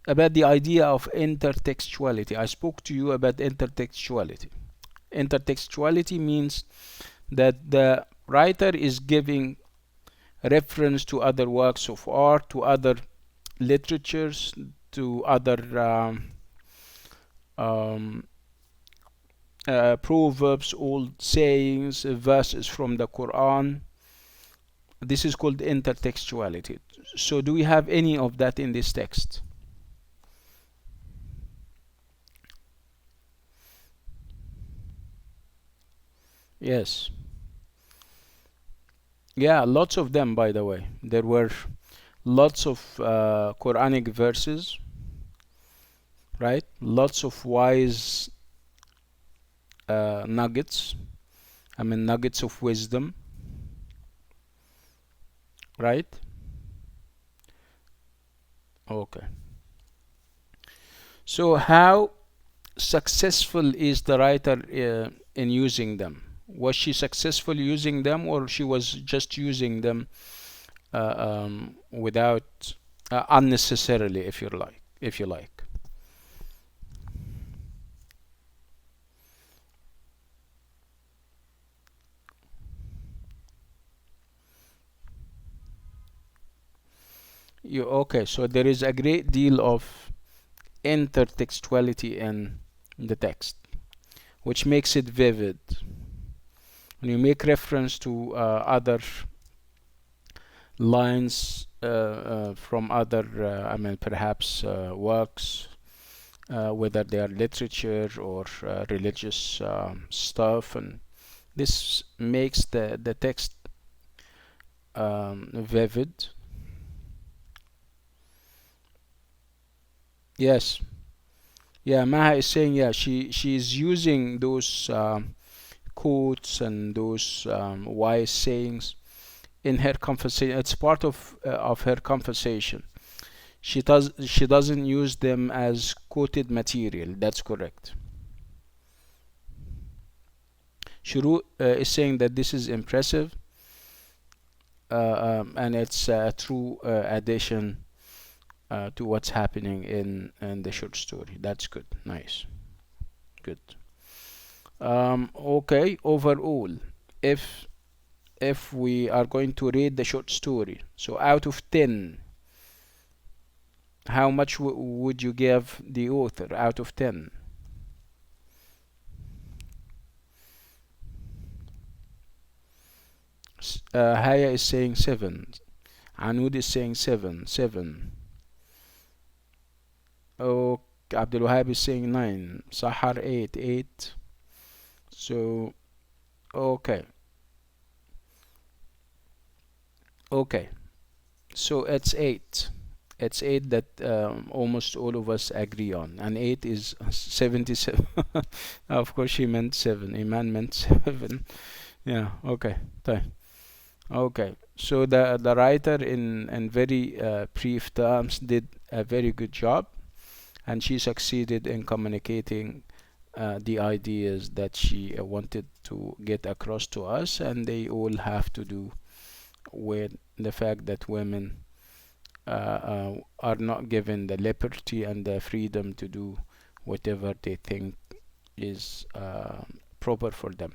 S1: about the idea of intertextuality. I spoke to you about intertextuality. Intertextuality means that the writer is giving reference to other works of art, to other literatures, to other um, proverbs, old sayings, verses from the Quran. This is called intertextuality. So, do we have any of that in this text? Yes. Yeah, lots of them, by the way. There were lots of Quranic verses, right? Lots of wise nuggets. I mean, nuggets of wisdom, right? Okay. So, how successful is the writer in using them? Was she successful using them, or she was just using them without unnecessarily, if you like, if you like? You okay? So there is a great deal of intertextuality in the text, which makes it vivid. When you make reference to other lines from other, I mean, perhaps works, whether they are literature or religious stuff, and this makes the text vivid. Yes, yeah. Maha is saying, yeah, she's using those quotes and those wise sayings in her conversation. It's part of her conversation. She doesn't use them as quoted material. That's correct. Shuru is saying that this is impressive, and it's a true addition to what's happening in the short story. That's good. Nice. Good. Okay. Overall, if if we are going to read the short story, so out of 10, how much would you give the author out of 10? Haya is saying 7. Anud is saying 7. 7. Oh, Abdul Wahab is saying 9. Sahar 8. 8. So, okay. Okay. So it's 8. It's 8 that almost all of us agree on. And 8 is 77. Of course, she meant 7. Iman meant 7. Yeah, okay. Okay. So the writer in very brief terms did a very good job, and she succeeded in communicating the ideas that she wanted to get across to us, and they all have to do with the fact that women are not given the liberty and the freedom to do whatever they think is proper for them.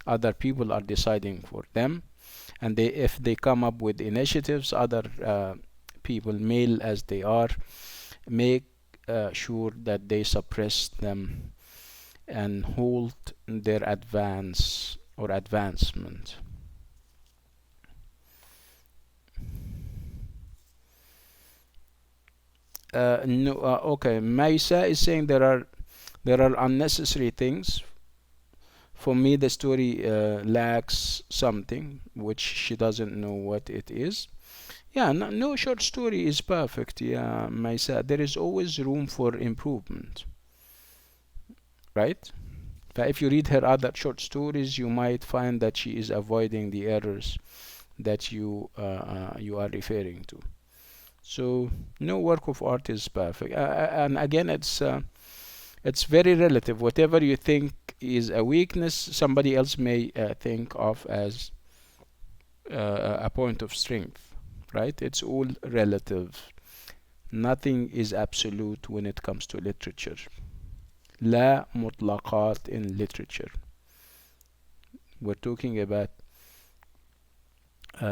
S1: Other people are deciding for them, and if they come up with initiatives, other people, male as they are, make sure that they suppress them and halt their advance or advancement. No, okay. Maisa is saying there are unnecessary things For me, the story lacks something which she doesn't know what it is. Yeah, no short story is perfect. Yeah, Maisa, there is always room for improvement, right? But if you read her other short stories, you might find that she is avoiding the errors that you are referring to. So no work of art is perfect, and again, it's very relative. Whatever you think is a weakness, somebody else may think of as a point of strength, right? It's all relative. Nothing is absolute when it comes to literature. لا مطلقات in literature. We're talking about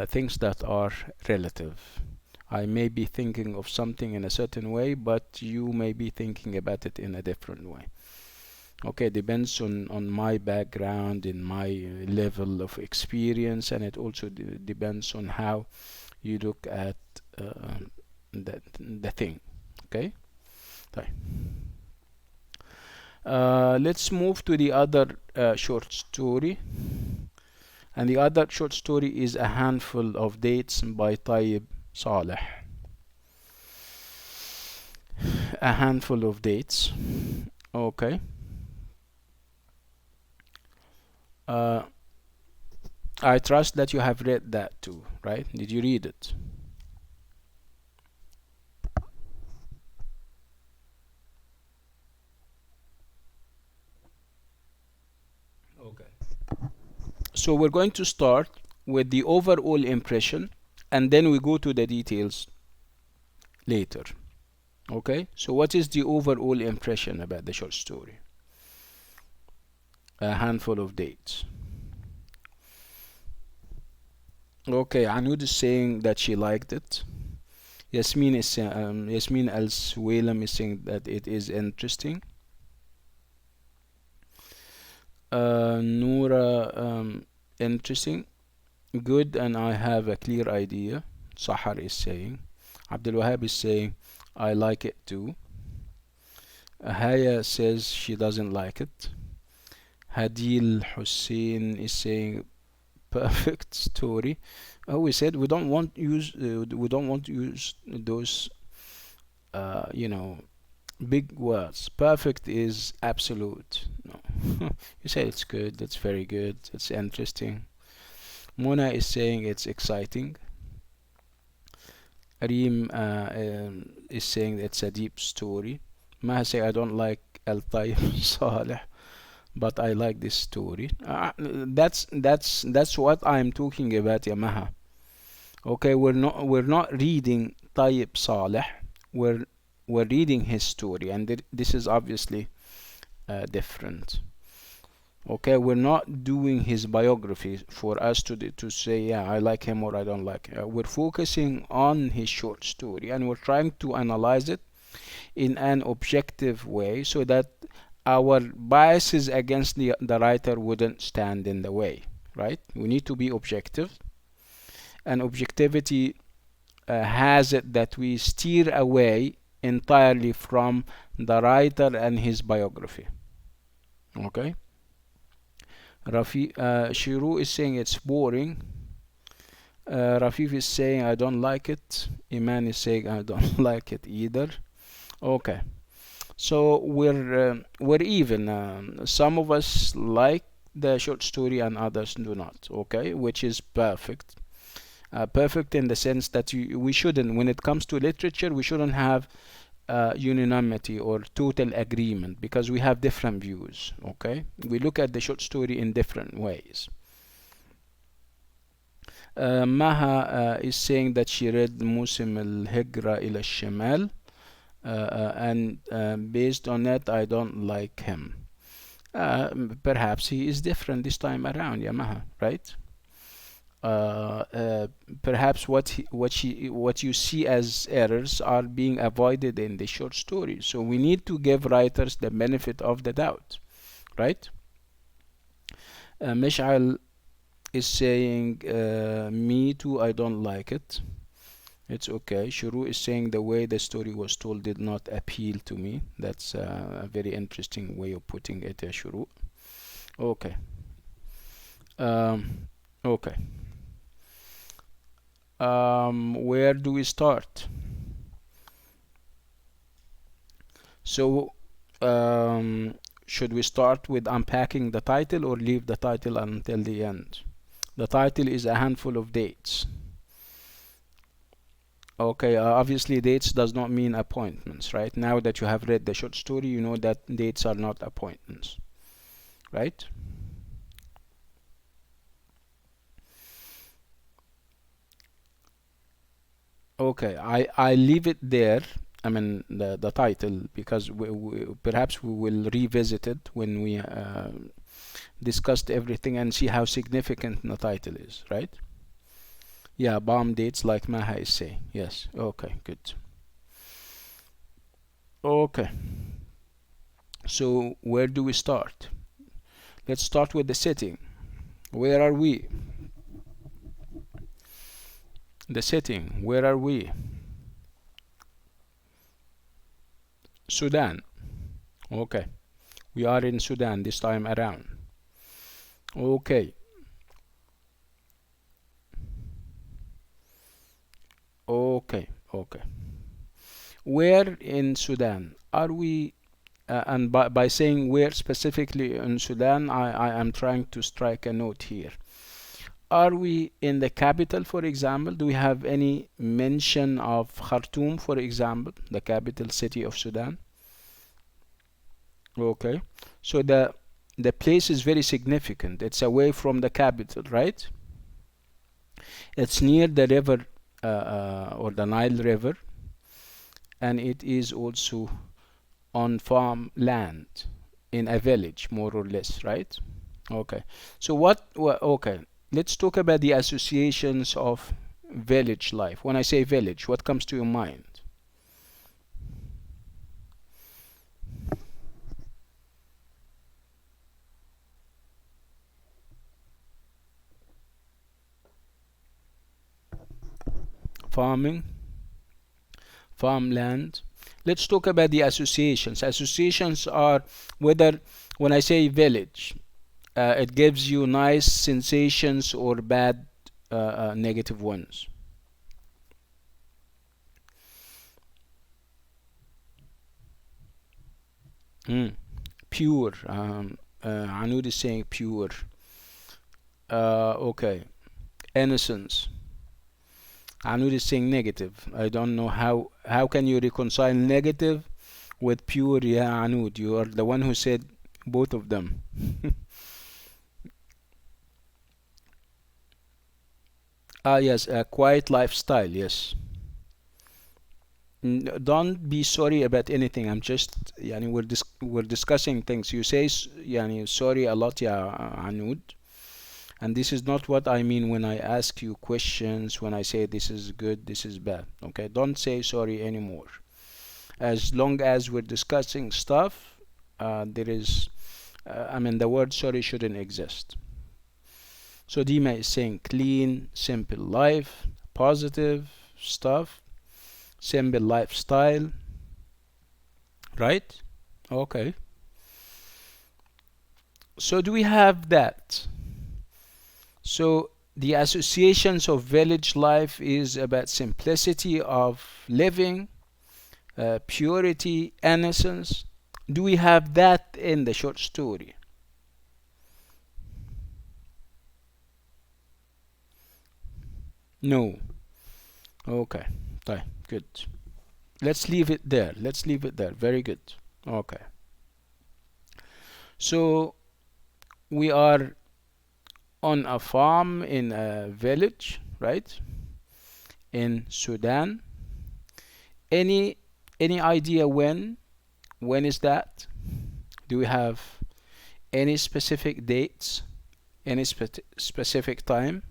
S1: things that are relative. I may be thinking of something in a certain way, but you may be thinking about it in a different way. Okay, depends on my background, in my level of experience, and it also depends on how you look at the thing. Okay, let's move to the other short story. And the other short story is A Handful of Dates by Tayeb Salih. A Handful of Dates. Okay. I trust that you have read that too, right? Did you read it? Okay. So we're going to start with the overall impression, and then we go to the details later. Okay, so what is the overall impression about the short story? A Handful of Dates. Okay, Anud is saying that she liked it. Yasmin Al Suwailam is saying that it is interesting. Noura, interesting, good, and I have a clear idea. Sahar is saying. Abdul Wahab is saying I like it too. Haya says she doesn't like it. Hadil Hussein is saying perfect story. Oh, we said we don't want to use those you know, big words. Perfect is absolute. No. You say it's good, it's very good, it's interesting. Mona is saying it's exciting. Reem is saying it's a deep story. Maha say I don't like Al Tayyib Saleh, but I like this story. That's what I'm talking about, ya Maha. Okay, we're not reading Tayyib Saleh. We're we're reading his story, and this is obviously different. Okay, we're not doing his biography for us to say, yeah, I like him or I don't like him. We're focusing on his short story, and we're trying to analyze it in an objective way so that our biases against the writer wouldn't stand in the way, right? We need to be objective, and objectivity has it that we steer away entirely from the writer and his biography. Okay. Shiru is saying it's boring. Rafif is saying I don't like it. Iman is saying I don't like it either. Okay, so we're even. Some of us like the short story and others do not. Okay, which is perfect. Perfect in the sense that we shouldn't, when it comes to literature, we shouldn't have unanimity or total agreement because we have different views. Okay, we look at the short story in different ways. Maha is saying that she read Musim al-Hijra ila al-Shimal, and based on that I don't like him. Perhaps he is different this time around, yeah, Maha, right? Perhaps what you see as errors are being avoided in the short story. So we need to give writers the benefit of the doubt, right? Mish'al is saying, me too, I don't like it. It's okay. Shuru is saying the way the story was told did not appeal to me. That's a very interesting way of putting it, Shuru. Okay. Um, okay. Where do we start? So, should we start with unpacking the title or leave the title until the end? The title is a handful of dates. Okay, obviously dates does not mean appointments, right? Now that you have read the short story, you know that dates are not appointments, right? Okay, I leave it there. I mean the title because perhaps we will revisit it when we discussed everything and see how significant the title is, right? Yeah, bomb dates like Maha is saying. Yes. Okay, good. Okay, so where do we start? Let's start with the setting. Where are we? The setting. Where are we? Sudan. Okay, we are in Sudan this time around. Okay, okay. Where in Sudan are we? And by saying where specifically in Sudan, I am trying to strike a note here. Are we in the capital, for example? Do we have any mention of Khartoum, for example, the capital city of Sudan? Okay, so the place is very significant. It's away from the capital, right? It's near the river or the Nile River, and it is also on farm land in a village, more or less, right? Okay. So okay, let's talk about the associations of village life. When I say village, what comes to your mind? Farming, farmland. Let's talk about the associations. Associations are whether when I say village, it gives you nice sensations or bad negative ones. Mm. Pure. Anud is saying pure. Okay. Innocence. Anud is saying negative. I don't know how can you reconcile negative with pure. Yeah, Anud, you are the one who said both of them. Ah, yes, a quiet lifestyle. Yes. Don't be sorry about anything. I'm just, yani, we're discussing things. You say, yani, sorry a lot, yeah, Anud. And this is not what I mean when I ask you questions, when I say this is good, this is bad. Okay, don't say sorry anymore. As long as we're discussing stuff, there is, I mean, the word sorry shouldn't exist. So Dima is saying clean, simple life, positive stuff, simple lifestyle, right? Okay. So do we have that? So the associations of village life is about simplicity of living, purity, innocence. Do we have that in the short story? No. Okay. طيب. Good. Let's leave it there. Let's leave it there. Very good. Okay. So we are on a farm in a village, right? In Sudan. Any any idea when? When is that? Do we have any specific dates? Any specific time?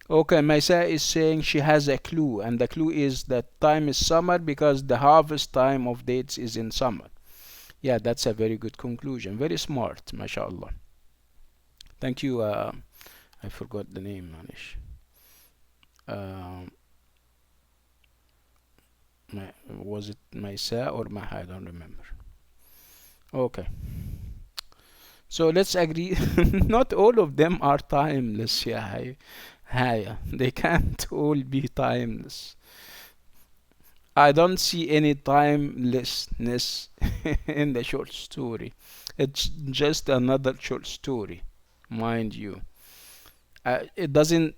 S1: Okay, Maisa is saying she has a clue, and the clue is that time is summer because the harvest time of dates is in summer. Yeah, that's a very good conclusion. Very smart, mashallah. Thank you. I forgot the name, Manish. Um, Was it Maisa or Maha? I don't remember. Okay. So let's agree. Not all of them are timeless. Yeah, they can't all be timeless. I don't see any timelessness in the short story. It's just another short story, mind you. It doesn't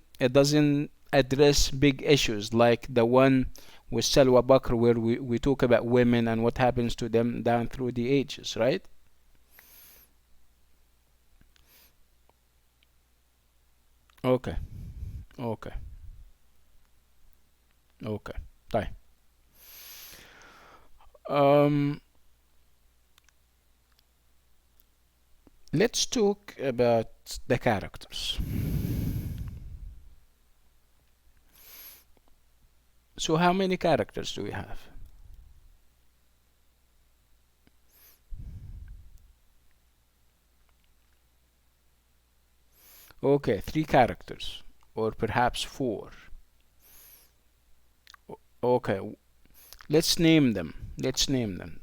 S1: address big issues like the one with Salwa Bakr, where we talk about women and what happens to them down through the ages, right? Okay, okay, okay. طيب. Um, let's talk about the characters. So how many characters do we have? Okay, three characters, or perhaps four. Okay, let's name them. Let's name them.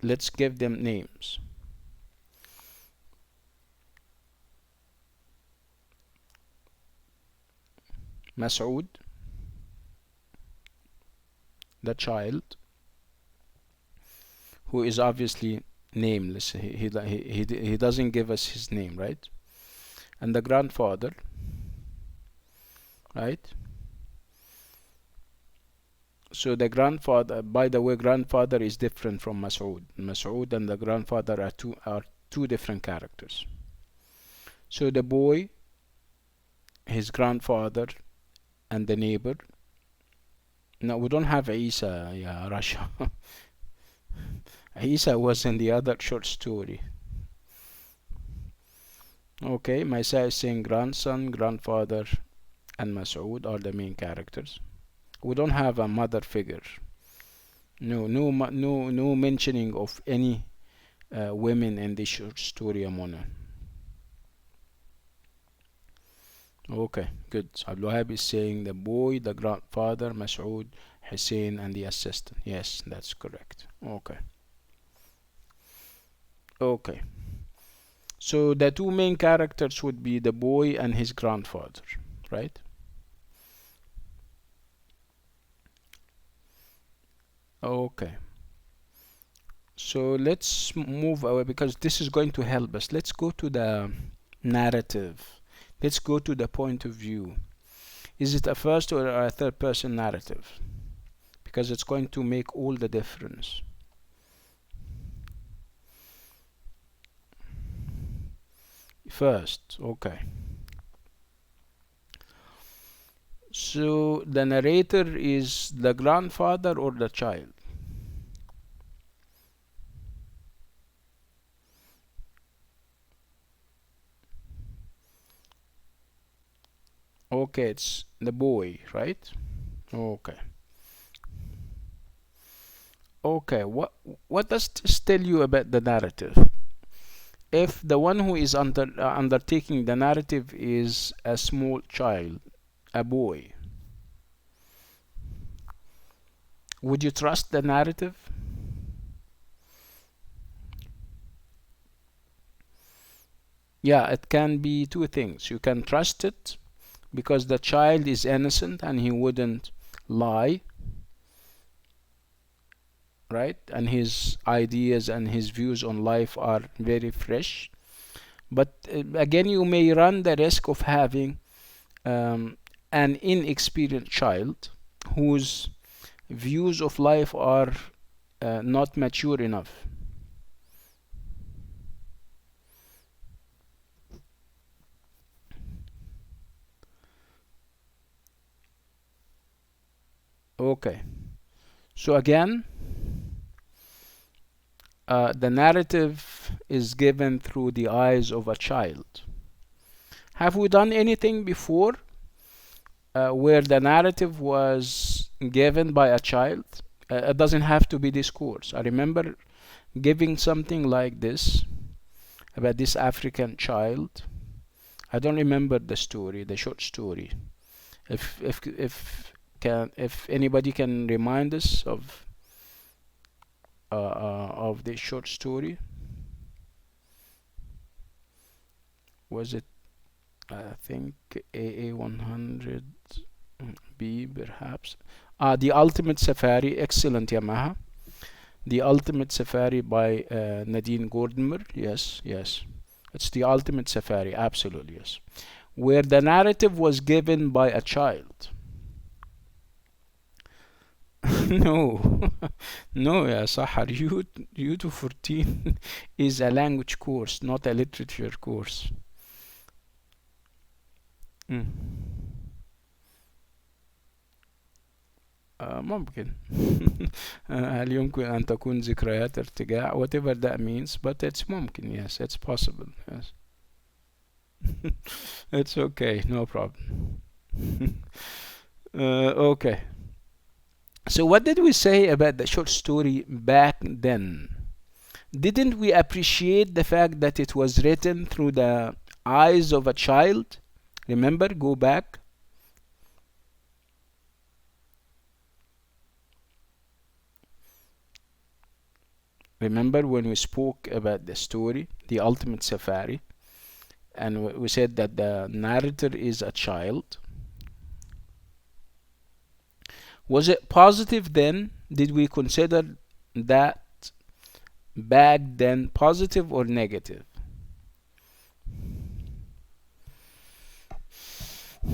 S1: Let's give them names. Masoud, the child, who is obviously nameless. He doesn't give us his name, right? And the grandfather, right? So the grandfather, by the way, grandfather is different from Masoud. Masoud and the grandfather are two different characters. So the boy, his grandfather, and the neighbor. No, we don't have Isa, yeah, Rasha. Isa was in the other short story. Okay, Maisa is saying grandson, grandfather, and Masoud are the main characters. We don't have a mother figure. No mentioning of any women in the short story, Amona. Okay, good. Abdul Wahab is saying the boy, the grandfather, Masoud, Hussein, and the assistant. Yes, that's correct. Okay. Okay. So the two main characters would be the boy and his grandfather, right? Okay. So let's move away because this is going to help us. Let's go to the narrative. Let's go to the point of view. Is it a first or a third person narrative? Because it's going to make all the difference. First, okay. So the narrator is the grandfather or the child? Okay, it's the boy, right? Okay. Okay, what does this tell you about the narrative? If the one who is undertaking the narrative is a small child, a boy, would you trust the narrative? Yeah, it can be two things. You can trust it because the child is innocent and he wouldn't lie, right? And his ideas and his views on life are very fresh. But again, you may run the risk of having an inexperienced child whose views of life are not mature enough. Okay, so again, the narrative is given through the eyes of a child. Have we done anything before where the narrative was given by a child? It doesn't have to be this course. I remember giving something like this about this African child. I don't remember the story, the short story. If if anybody can remind us of the short story. Was it, I think, AA100B perhaps? The Ultimate Safari. Excellent, Yamaha. The Ultimate Safari by Nadine Gordimer. Yes, yes. It's The Ultimate Safari. Absolutely, yes. Where the narrative was given by a child. No, no, yeah, Sahar. You to 14 is a language course, not a literature course. مم. ممكن. هل يمكن أن تكون ذكريات ارتجاع whatever that means, but it's ممكن, yes, it's possible, yes. It's okay, no problem. Okay. So what did we say about the short story back then? Didn't we appreciate the fact that it was written through the eyes of a child? Remember, go back. Remember when we spoke about the story, The Ultimate Safari, and we said that the narrator is a child. Was it positive then? Did we consider that back then positive or negative?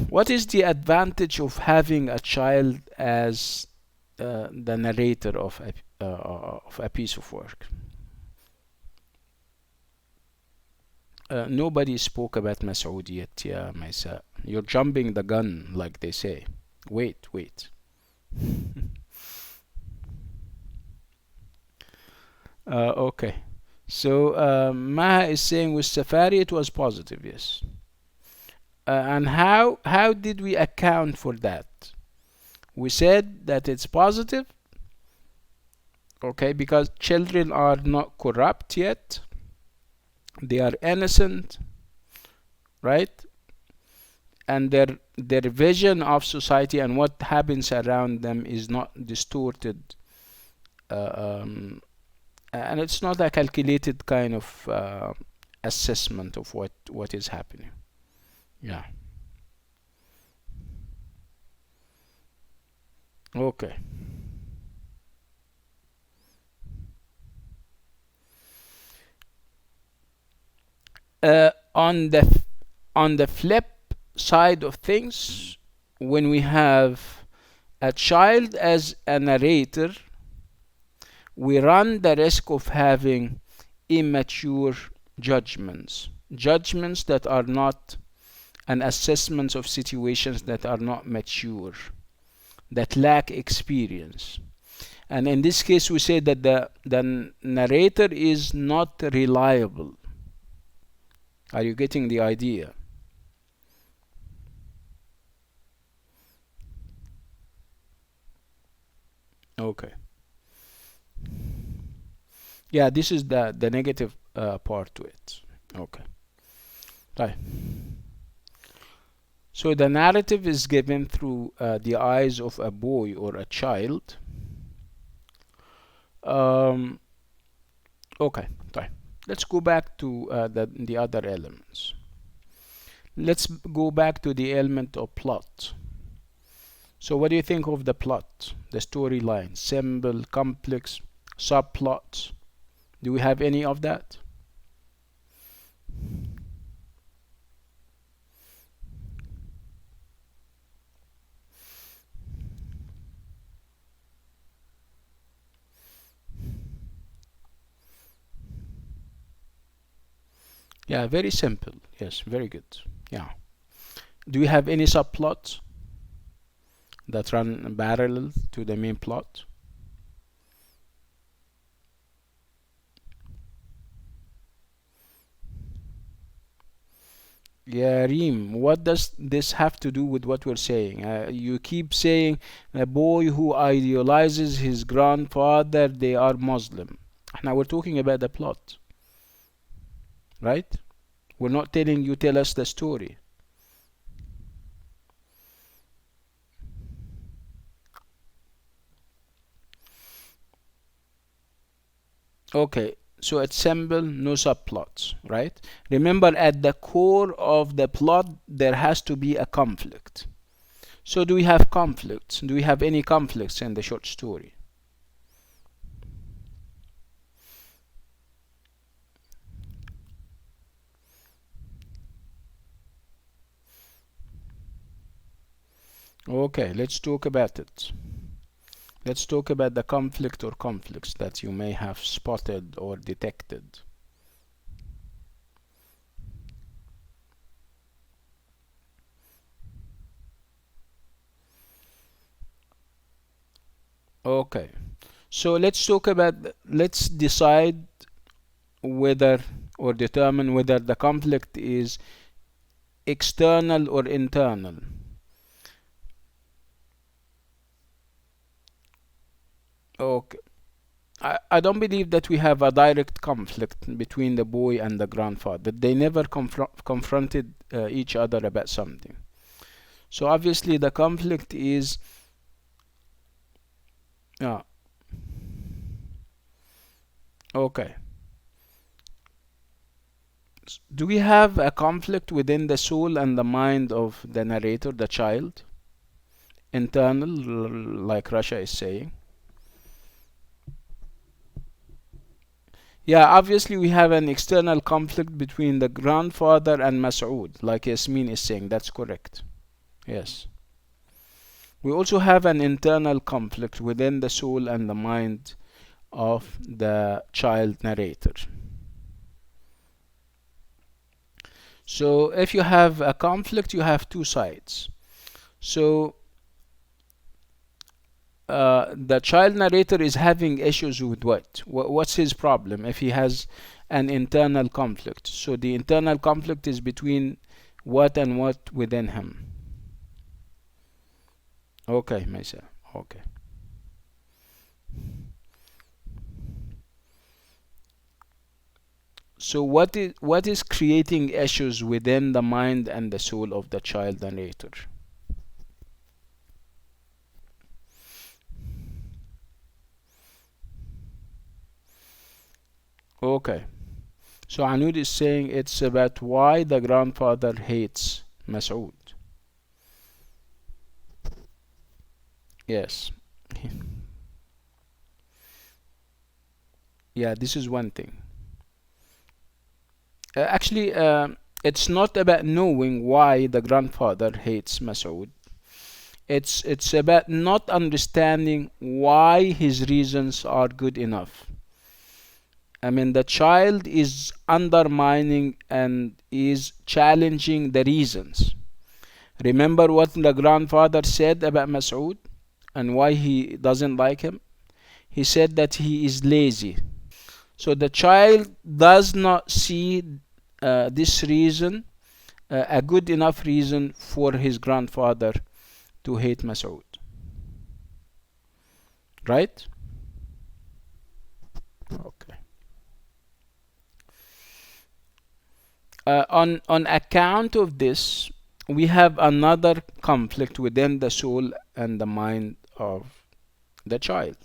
S1: What is the advantage of having a child as the narrator of a piece of work? Nobody spoke about Masoud yet, yeah, Maisa. You're jumping the gun, like they say. Wait, wait. Okay. So Maha is saying with Safari it was positive, yes. And how did we account for that? We said that it's positive, okay, because children are not corrupt yet. They are innocent, right? And their vision of society and what happens around them is not distorted, and it's not a calculated kind of assessment of what is happening. Yeah. Okay. On the flip side of things, when we have a child as a narrator, we run the risk of having immature judgments that are not an assessment of situations that are not mature, that lack experience. And in this case, we say that the narrator is not reliable. Are you getting the idea? Okay. Yeah, this is the negative part to it. Okay. Right. So the narrative is given through the eyes of a boy or a child. Okay. Right. Let's go back to the other elements. Let's go back to the element of plot. So what do you think of the plot, the storyline? Simple, complex, subplots? Do we have any of that? Yeah, very simple. Yes, very good. Yeah. Do you have any subplots that run parallel to the main plot? Yeah, Reem, what does this have to do with what we're saying? You keep saying a boy who idealizes his grandfather, they are Muslim. Now we're talking about the plot, right? We're not telling you tell us the story. Okay, so it's simple, no subplots, right? Remember, at the core of the plot, there has to be a conflict. So do we have conflicts? Do we have any conflicts in the short story? Okay, let's talk about it. Let's talk about the conflict or conflicts that you may have spotted or detected. Okay, so let's decide whether or determine whether the conflict is external or internal. Okay. I don't believe that we have a direct conflict between the boy and the grandfather. They never confronted each other about something. So obviously the conflict is uh, okay. Do we have a conflict within the soul and the mind of the narrator, the child? Internal, like Russia is saying. Yeah, obviously we have an external conflict between the grandfather and Mas'ud, like Yasmin is saying. That's correct. Yes. We also have an internal conflict within the soul and the mind of the child narrator. So if you have a conflict, you have two sides. So the child narrator is having issues with what? What's his problem if he has an internal conflict? So the internal conflict is between what and what within him. Okay, Maisa. Okay. So what is creating issues within the mind and the soul of the child narrator? Okay. So Anud is saying it's about why the grandfather hates Mas'ud. Yes. Yeah, this is one thing. Actually, it's not about knowing why the grandfather hates Mas'ud. It's about not understanding why his reasons are good enough. I mean, the child is undermining and is challenging the reasons. Remember what the grandfather said about Mas'ud and why he doesn't like him? He said that he is lazy. So the child does not see this reason a good enough reason for his grandfather to hate Mas'ud. Right? Okay. On account of this, we have another conflict within the soul and the mind of the child,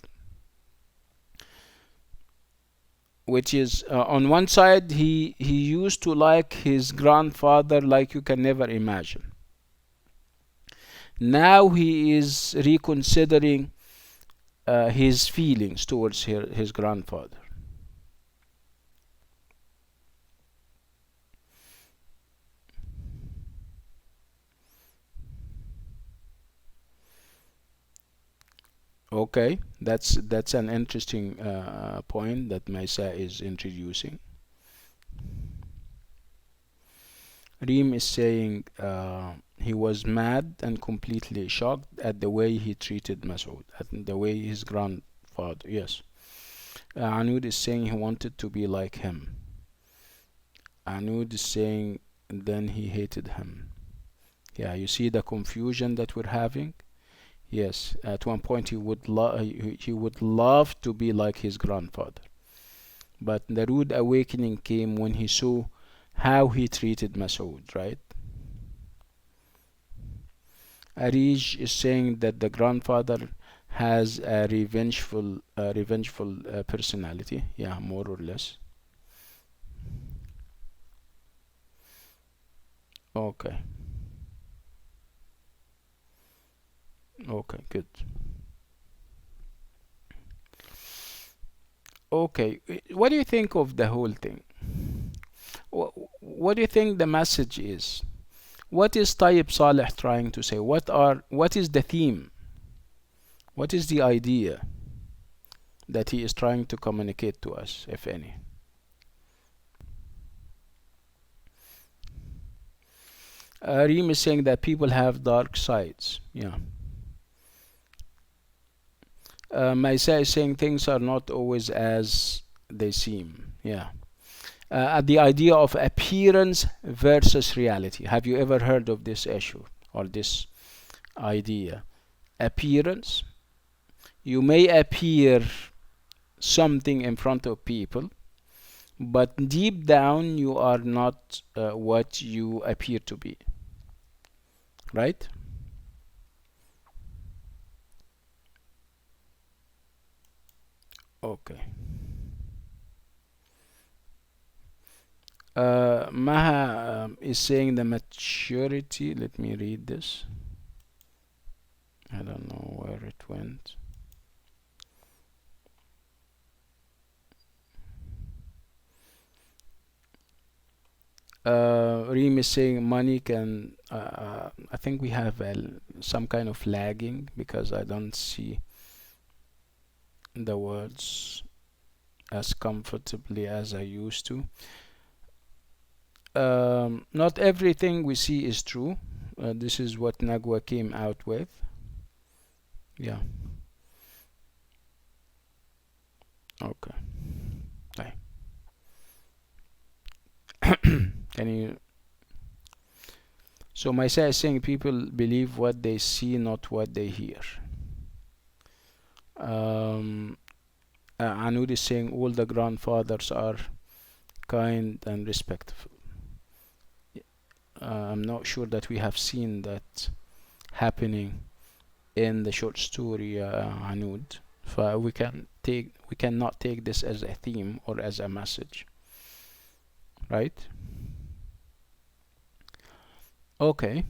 S1: which is on one side he used to like his grandfather like you can never imagine. Now he is reconsidering his feelings towards his grandfather. Okay, that's an interesting point that Maisa is introducing. Reem is saying he was mad and completely shocked at the way he treated Masoud, at the way his grandfather. Yes. Anud is saying he wanted to be like him. Anud is saying then he hated him. Yeah, you see the confusion that we're having. Yes, at one point he would love to be like his grandfather, but the rude awakening came when he saw how he treated Masoud, right? Arij is saying that the grandfather has a revengeful personality. Yeah, more or less. Okay. Okay, good. Okay, what do you think of the whole thing? What do you think the message is? What is Tayyib Saleh trying to say? What is the theme? What is the idea that he is trying to communicate to us, if any? Reem is saying that people have dark sides. Yeah. Maisa is saying things are not always as they seem. Yeah. The idea of appearance versus reality. Have you ever heard of this issue or this idea? Appearance. You may appear something in front of people, but deep down you are not what you appear to be. Right? Okay. Maha is saying the maturity. Let me read this. I don't know where it went. Reem is saying money can. I think we have some kind of lagging because I don't see the words as comfortably as I used to. Not everything we see is true. This is what Nagwa came out with. Yeah. Okay. Right. Can you? So Maisa is saying people believe what they see, not what they hear. Anud is saying all the grandfathers are kind and respectful. I'm not sure that we have seen that happening in the short story Anud. So we cannot take this as a theme or as a message, right? Okay.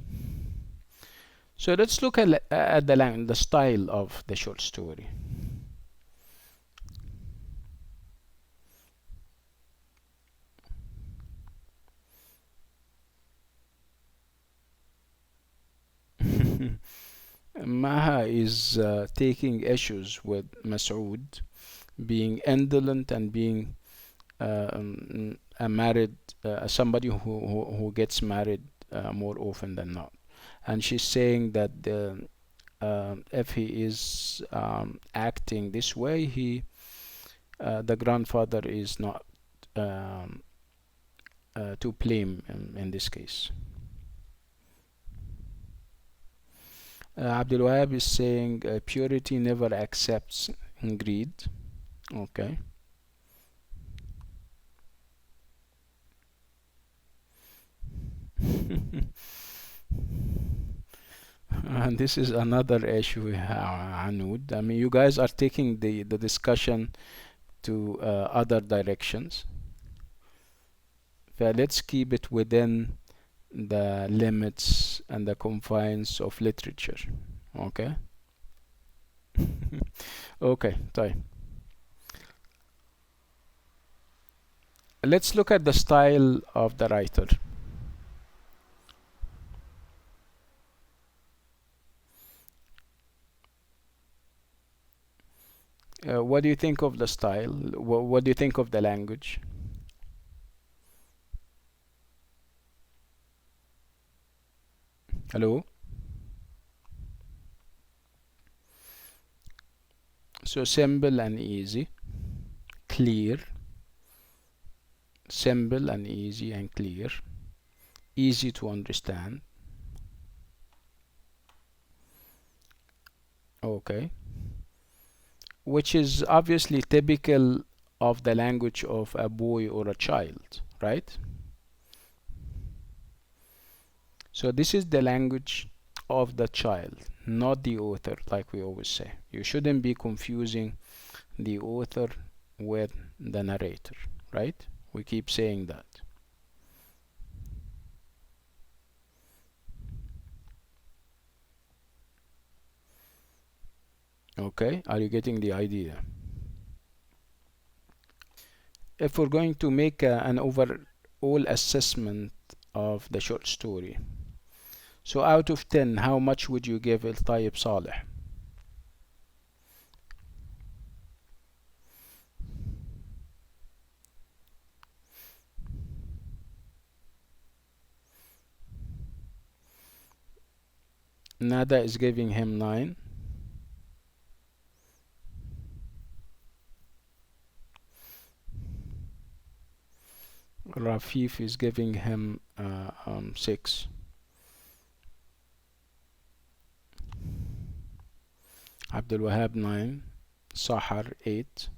S1: So let's look at the style of the short story. Maha is taking issues with Masood being indolent and being a married somebody who gets married more often than not, and she's saying that if he is acting this way, the grandfather is not um, to blame in this case. Abdul Wahab is saying purity never accepts greed. Okay. And this is another issue, Anud. I mean, you guys are taking the discussion to other directions. But let's keep it within the limits and the confines of literature. Okay. Okay, طيب. Let's look at the style of the writer. What do you think of the style? What do you think of the language? Hello? So simple and easy, clear, simple and easy and clear, easy to understand. Okay. Which is obviously typical of the language of a boy or a child, right? So this is the language of the child, not the author, like we always say. You shouldn't be confusing the author with the narrator, right? We keep saying that. Okay, are you getting the idea? If we're going to make an overall assessment of the short story, so out of 10, how much would you give it, Tayeb Salih? Nada is giving him 9. Rafif is giving him 6. Abdul Wahab 9. Sahar 8.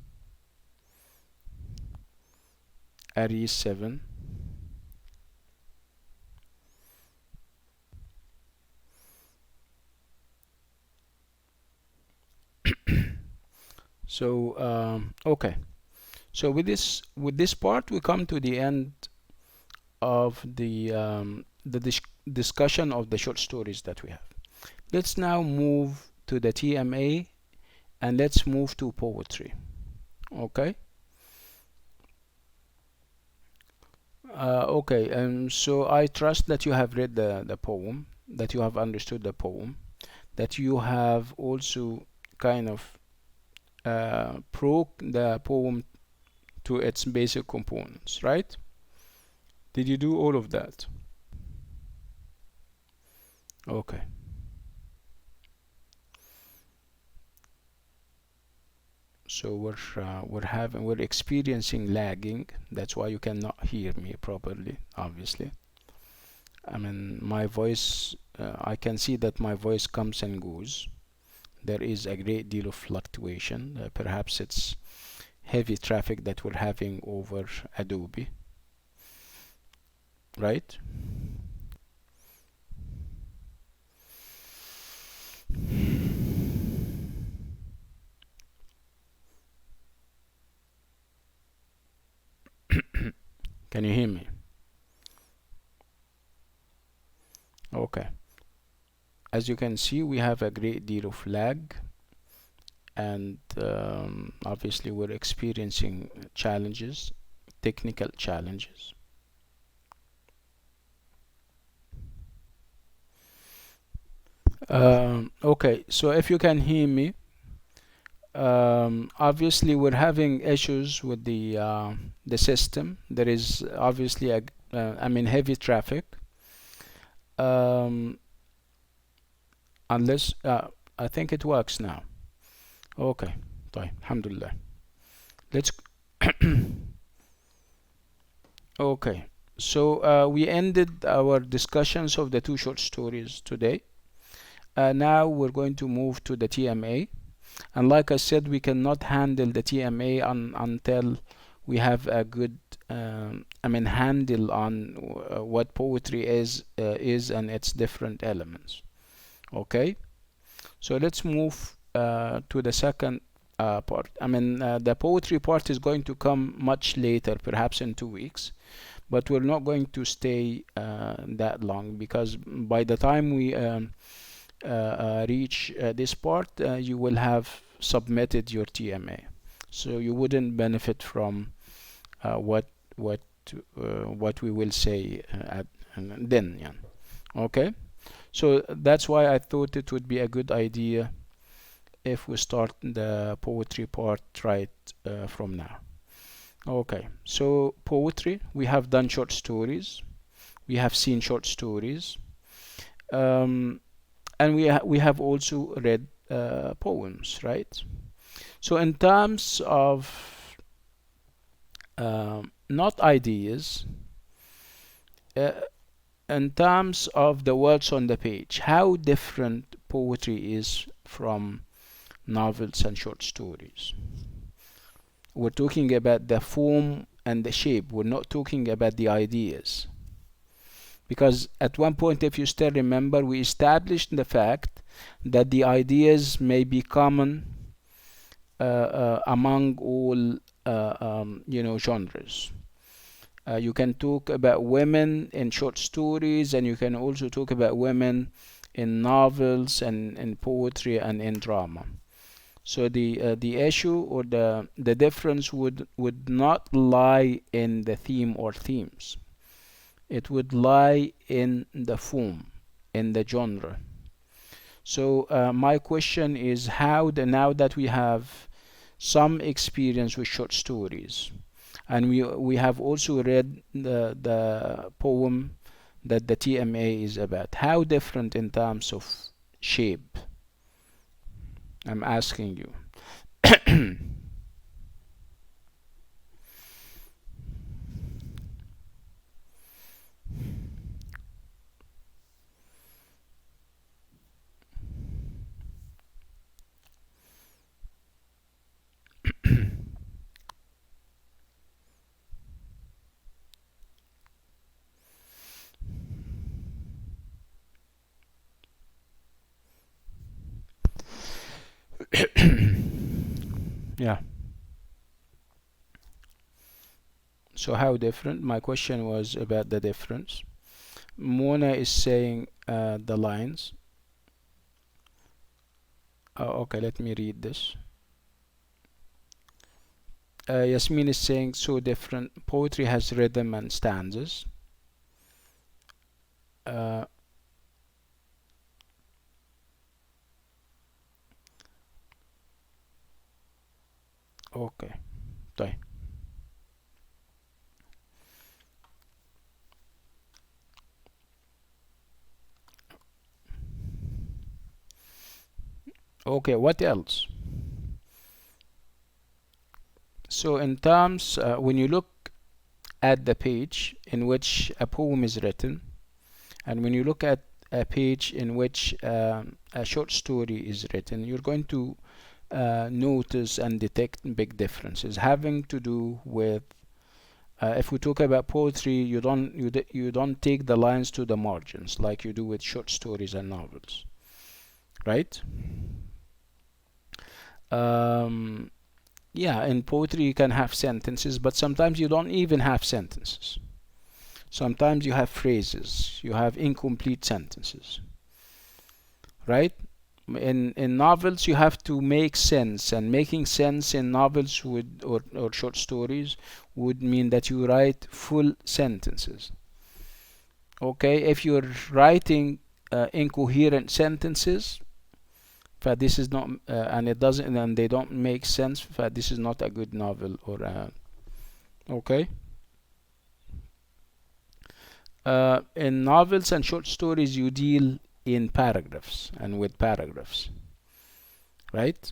S1: Aris 7. So okay, so with this part we come to the end of the discussion of the short stories that we have. Let's now move to the TMA, and let's move to poetry. Okay. Okay, so I trust that you have read the poem, that you have understood the poem, that you have also kind of broke the poem to its basic components, right? Did you do all of that? Okay. So we're experiencing lagging. That's why you cannot hear me properly, obviously. I mean, my voice, I can see that my voice comes and goes. There is a great deal of fluctuation. Perhaps it's heavy traffic that we're having over Adobe, right? Can you hear me? Okay. As you can see, we have a great deal of lag, and obviously we're experiencing challenges, technical challenges. Okay, so if you can hear me, obviously we're having issues with the system. There is obviously I mean heavy traffic. Um, unless I think it works now. Okay, طيب الحمد لله. Let's okay. So we ended our discussions of the two short stories today. Now we're going to move to the TMA, and like I said, we cannot handle the TMA until we have a good I mean handle on what poetry is and its different elements. Okay, so let's move to the second part. I mean the poetry part is going to come much later, perhaps in 2 weeks, but we're not going to stay that long, because by the time we reach this part, you will have submitted your TMA, so you wouldn't benefit from what we will say then. Yeah. Okay, so that's why I thought it would be a good idea if we start the poetry part right from now. Okay, so poetry, we have done short stories, we have seen short stories, um, and we have also read poems, right? So in terms of not ideas, uh, in terms of the words on the page, how different poetry is from novels and short stories. We're talking about the form and the shape. We're not talking about the ideas. Because at one point, if you still remember, we established the fact that the ideas may be common among all genres. You can talk about women in short stories, and you can also talk about women in novels and in poetry and in drama. So the issue or the difference would not lie in the theme or themes. It would lie in the form, in the genre. So my question is now that we have some experience with short stories, and we have also read the poem that the TMA is about, how different in terms of shape? I'm asking you. Yeah. So how different? My question was about the difference. Mona is saying the lines. Okay, let me read this. Yasmin is saying so different. Poetry has rhythm and stanzas. Uh, okay. طيب. Okay, what else? So in terms, when you look at the page in which a poem is written, and when you look at a page in which a short story is written, you're going to notice and detect big differences having to do with if we talk about poetry, you don't take the lines to the margins like you do with short stories and novels, right? Um, yeah, in poetry you can have sentences, but sometimes you don't even have sentences. Sometimes you have phrases, you have incomplete sentences, right? In novels you have to make sense, and making sense in novels would or short stories would mean that you write full sentences. Okay, if you're writing incoherent sentences, this is not and it doesn't and they don't make sense, this is not a good novel or okay. In novels and short stories you deal in paragraphs and with paragraphs, right?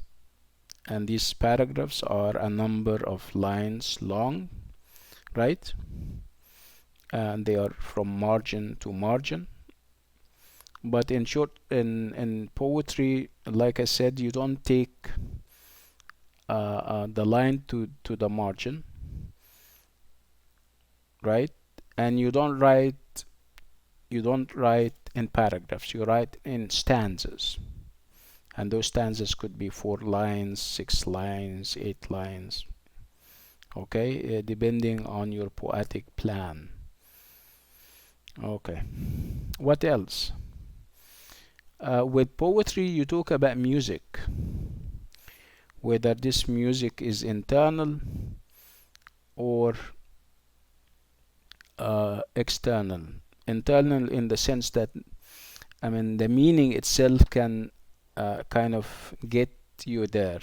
S1: And these paragraphs are a number of lines long, right? And they are from margin to margin. But in poetry, like I said, you don't take the line to the margin, right? And you don't write in paragraphs, you write in stanzas, and those stanzas could be 4 lines, 6 lines, 8 lines, okay, depending on your poetic plan. Okay, what else? With poetry you talk about music, whether this music is internal or external. Internal in the sense that, I mean, the meaning itself can kind of get you there.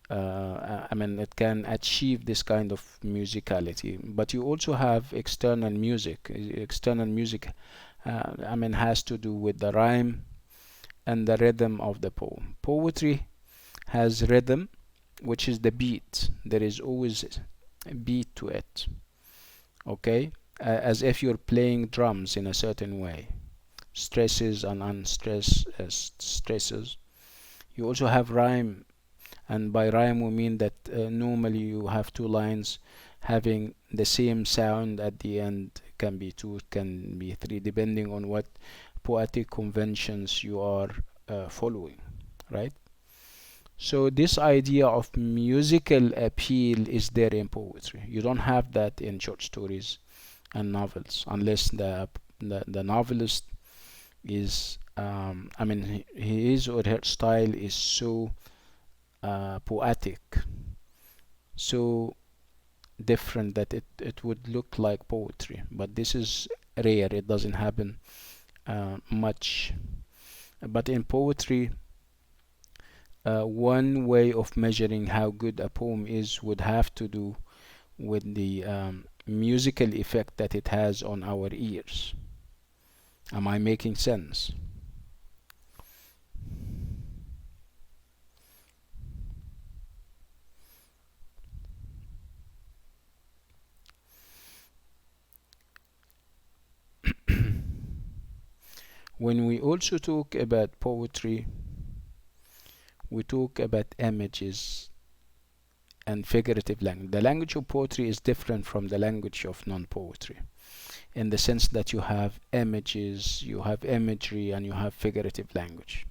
S1: I mean, it can achieve this kind of musicality, but you also have external music. External music, I mean, has to do with the rhyme and the rhythm of the poem. Poetry has rhythm, which is the beat. There is always a beat to it, okay? As if you're playing drums in a certain way. Stresses and unstress stresses. You also have rhyme and by rhyme we mean that normally you have two lines having the same sound at the end. Can be two, can be three, depending on what poetic conventions you are following, right? So this idea of musical appeal is there in poetry. You don't have that in short stories and novels unless the novelist is I mean his or her style is so poetic, so different that it would look like poetry. But this is rare, it doesn't happen much. But in poetry, one way of measuring how good a poem is would have to do with the musical effect that it has on our ears. Am I making sense? When we also talk about poetry, we talk about images and figurative language. The language of poetry is different from the language of non-poetry in the sense that you have images, you have imagery, and you have figurative language.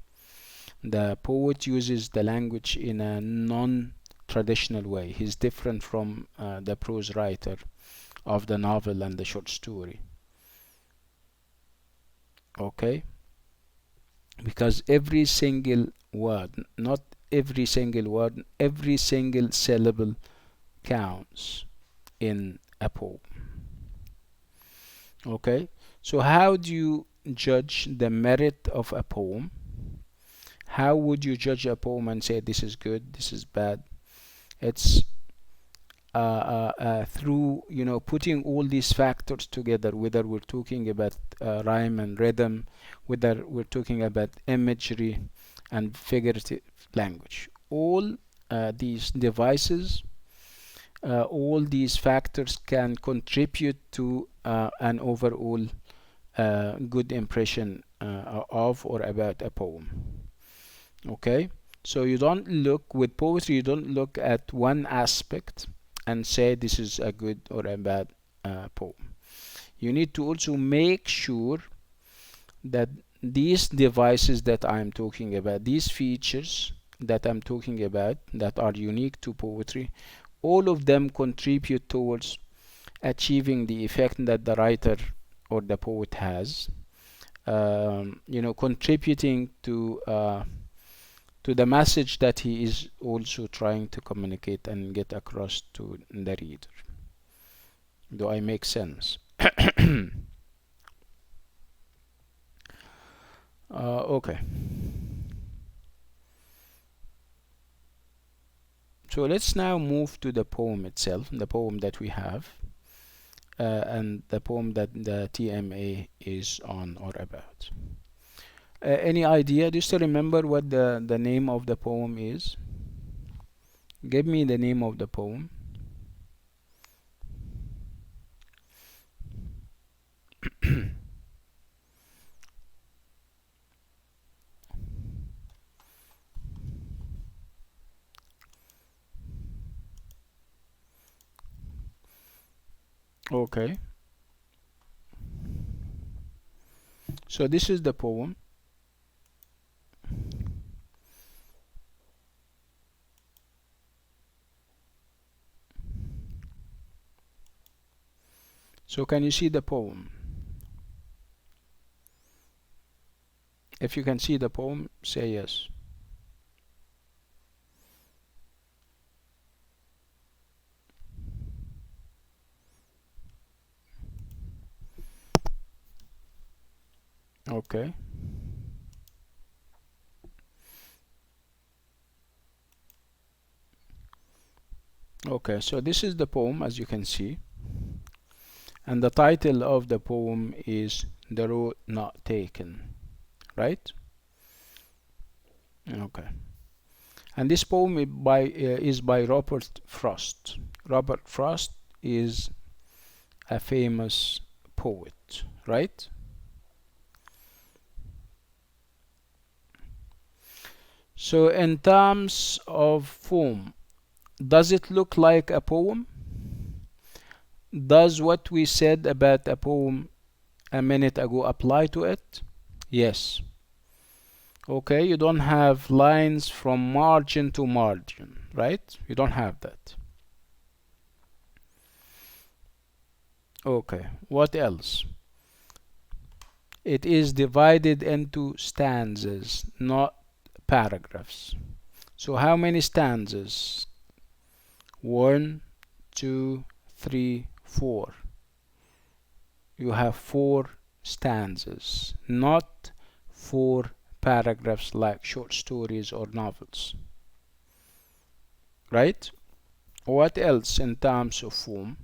S1: The poet uses the language in a non-traditional way. He's different from the prose writer of the novel and the short story. Okay? Because every single word, not every single word, every single syllable counts in a poem. Okay? So how do you judge the merit of a poem? How would you judge a poem and say this is good, this is bad? It's through putting all these factors together, whether we're talking about rhyme and rhythm, whether we're talking about imagery and figurative language. All these devices, all these factors can contribute to an overall good impression of or about a poem. Okay, so you don't look with poetry, you don't look at one aspect and say this is a good or a bad poem. You need to also make sure that these devices that I'm talking about, these features that I'm talking about that are unique to poetry, all of them contribute towards achieving the effect that the writer or the poet has, contributing to the message that he is also trying to communicate and get across to the reader. Do I make sense? Okay. So let's now move to the poem itself, the poem that we have, and the poem that the TMA is on or about. Any idea? Do you still remember what the name of the poem is? Give me the name of the poem. Okay. So this is the poem. So can you see the poem? If you can see the poem, say yes. Okay. Okay, so this is the poem as you can see. And the title of the poem is The Road Not Taken, right? Okay. And this poem is by Robert Frost. Robert Frost is a famous poet, right? So in terms of form, does it look like a poem? Does what we said about a poem a minute ago apply to it? Yes. Okay, you don't have lines from margin to margin, right? You don't have that. Okay, what else? It is divided into stanzas, not paragraphs. So how many stanzas? 1, 2, 3, 4. You have 4 stanzas, not 4 paragraphs like short stories or novels. Right? What else in terms of form?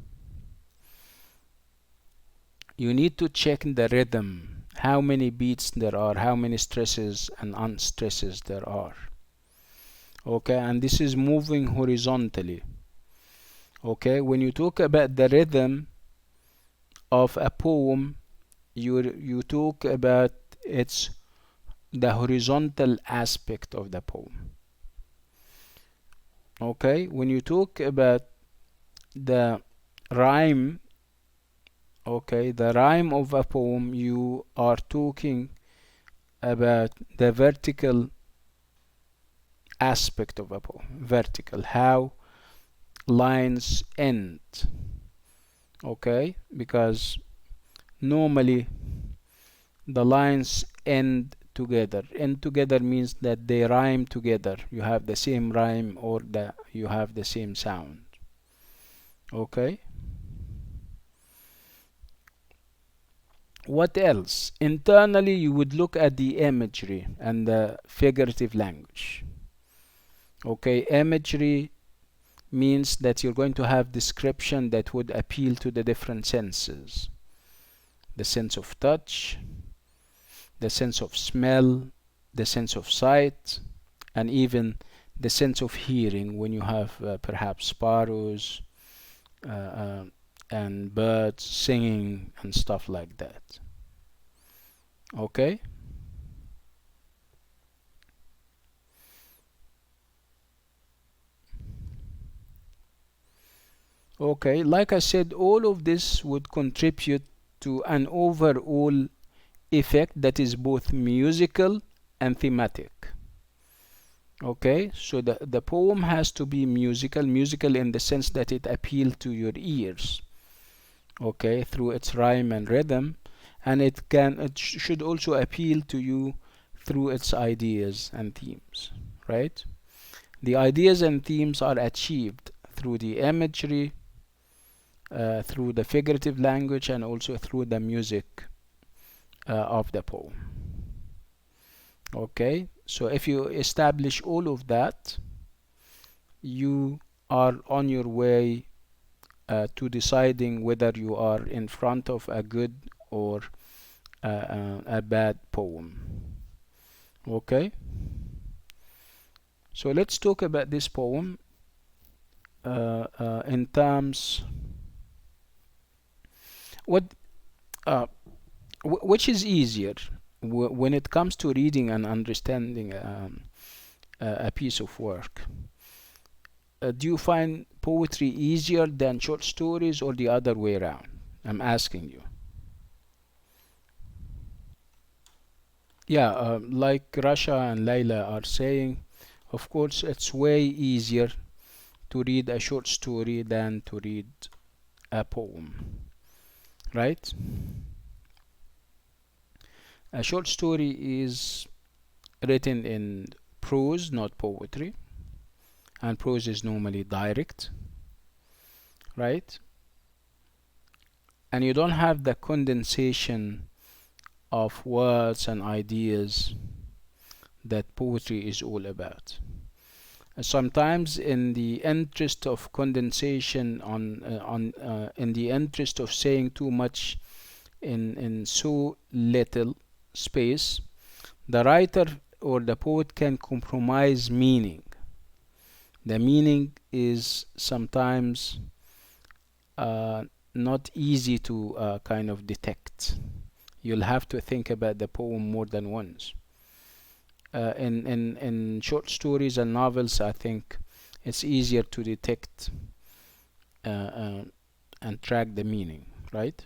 S1: You need to check the rhythm, how many beats there are, how many stresses and unstresses there are. Okay, and this is moving horizontally. Okay, when you talk about the rhythm of a poem, you talk about its the horizontal aspect of the poem. Okay, when you talk about the rhyme, okay, the rhyme of a poem, you are talking about the vertical aspect of a poem. Vertical, how lines end. Okay, because normally the lines end together. End together means that they rhyme together. You have the same rhyme or you have the same sound. Okay. What else? Internally, you would look at the imagery and the figurative language. Okay, imagery means that you're going to have description that would appeal to the different senses. The sense of touch, the sense of smell, the sense of sight, and even the sense of hearing when you have perhaps sparrows uh, uh, and birds singing and stuff like that. Okay? Okay, like I said, all of this would contribute to an overall effect that is both musical and thematic. Okay, so the poem has to be musical in the sense that it appeals to your ears, okay, through its rhyme and rhythm, and it should also appeal to you through its ideas and themes, right? The ideas and themes are achieved through the imagery, through the figurative language, and also through the music of the poem. Okay, so if you establish all of that, you are on your way to deciding whether you are in front of a good or a bad poem. Okay, so let's talk about this poem in terms what uh, which is easier when it comes to reading and understanding a piece of work. Do you find poetry easier than short stories or the other way around? I'm asking you. Yeah, like Rasha and Layla are saying, of course, it's way easier to read a short story than to read a poem, right? A short story is written in prose, not poetry, and prose is normally direct, right? And you don't have the condensation of words and ideas that poetry is all about. Sometimes, in the interest of condensation, in the interest of saying too much in so little space, the writer or the poet can compromise meaning. The meaning is sometimes uh, not easy to kind of detect. You'll have to think about the poem more than once. in short stories and novels, I think it's easier to detect uh, uh, and track the meaning, right?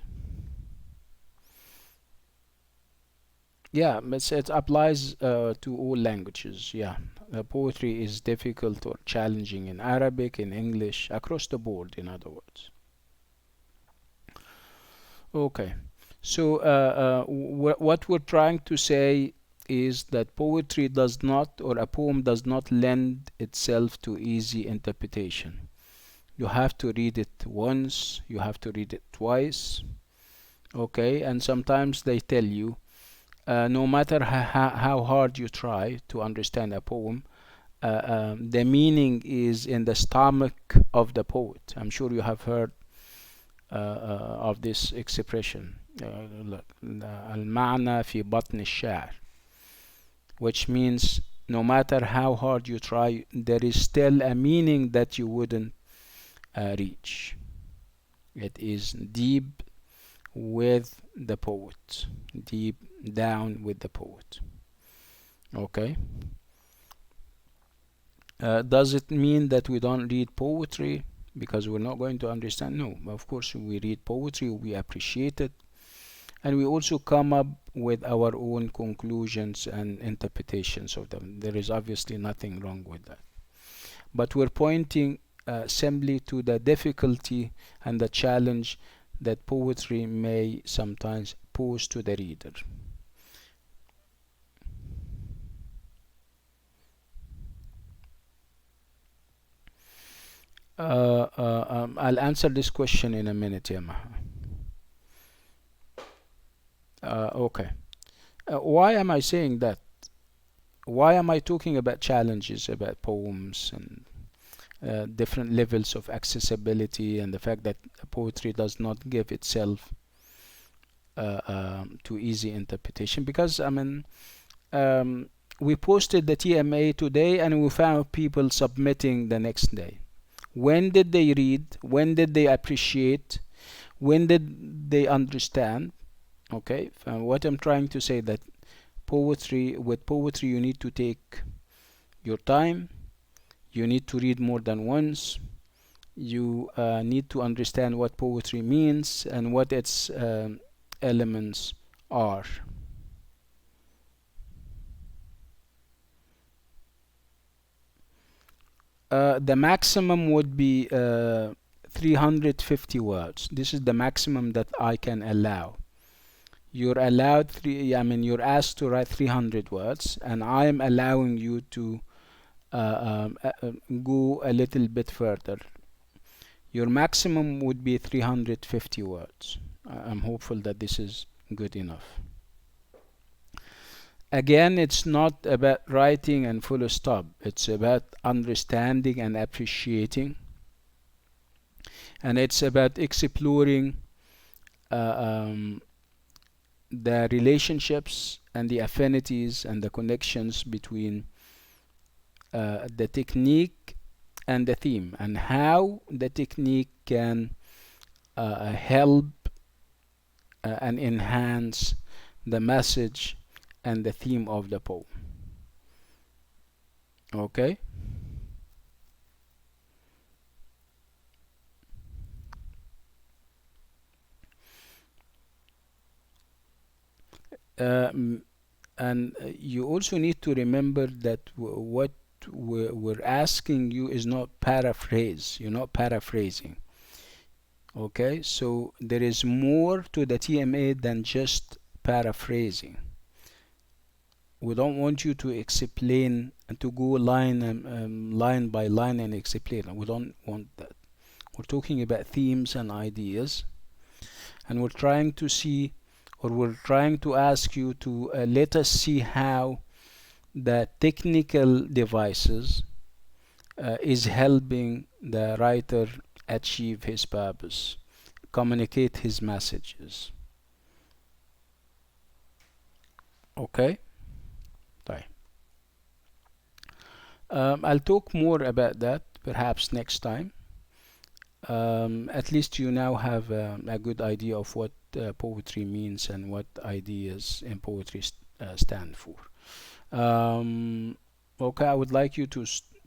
S1: Yeah, it applies to all languages. Yeah, poetry is difficult or challenging in Arabic, in English, across the board, in other words. Okay, so what we're trying to say is that poetry does not, or a poem does not lend itself to easy interpretation. You have to read it once, you have to read it twice, okay, and sometimes they tell you no matter how hard you try to understand a poem, the meaning is in the stomach of the poet. I'm sure you have heard of this expression, المعنى في بطن الشاعر, which means no matter how hard you try, there is still a meaning that you wouldn't reach. It is deep with the poet, deep down with the poet. Okay. Does it mean that we don't read poetry because we're not going to understand? No, of course we read poetry, we appreciate it, and we also come up with our own conclusions and interpretations of them. There is obviously nothing wrong with that. But we're pointing simply to the difficulty and the challenge that poetry may sometimes pose to the reader. I'll answer this question in a minute, Yama. Okay. Why am I saying that? Why am I talking about challenges, about poems and different levels of accessibility, and the fact that poetry does not give itself to easy interpretation? Because I mean, we posted the TMA today and we found people submitting the next day. When did they read? When did they appreciate? When did they understand? Okay, what I'm trying to say that with poetry you need to take your time, you need to read more than once, you need to understand what poetry means and what its elements are. The maximum would be 350 words. This is the maximum that I can allow. You're allowed you're asked to write 300 words, and I am allowing you to go a little bit further. Your maximum would be 350 words. I'm hopeful that this is good enough. Again, it's not about writing and full stop. It's about understanding and appreciating. And it's about exploring the relationships and the affinities and the connections between the technique and the theme, and how the technique can help and enhance the message and the theme of the poem. Okay. And you also need to remember that what we're asking you is not paraphrase. You're not paraphrasing. Okay, so there is more to the TMA than just paraphrasing. We don't want you to explain and to go line by line and explain. We don't want that. We're talking about themes and ideas, and we're trying to see, or we're trying to ask you to let us see how the technical devices is helping the writer achieve his purpose, communicate his messages. Okay. Right. I'll talk more about that perhaps next time. At least you now have a good idea of what poetry means and what ideas in poetry stand for. Okay, I would like you to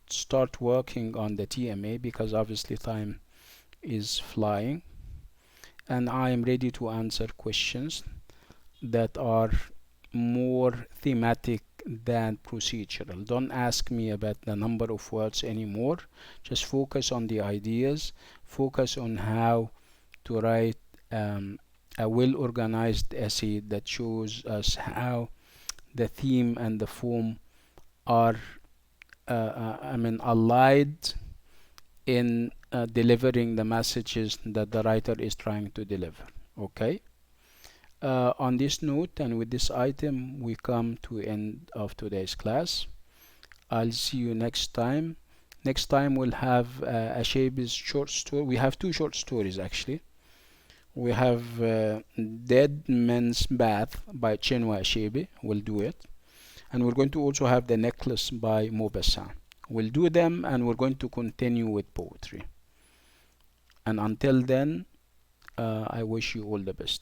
S1: start working on the TMA because obviously time is flying, and I am ready to answer questions that are more thematic than procedural. Don't ask me about the number of words anymore. Just focus on the ideas, focus on how to write a well organized essay that shows us how the theme and the form are, allied in delivering the messages that the writer is trying to deliver. Okay. On this note and with this item, we come to end of today's class. I'll see you next time. Next time we'll have Ashabi's short story. We have two short stories actually. We have Dead Men's Bath by Chinua Achebe. We'll do it. And we're going to also have The Necklace by Mobassan. We'll do them and we're going to continue with poetry. And until then, I wish you all the best.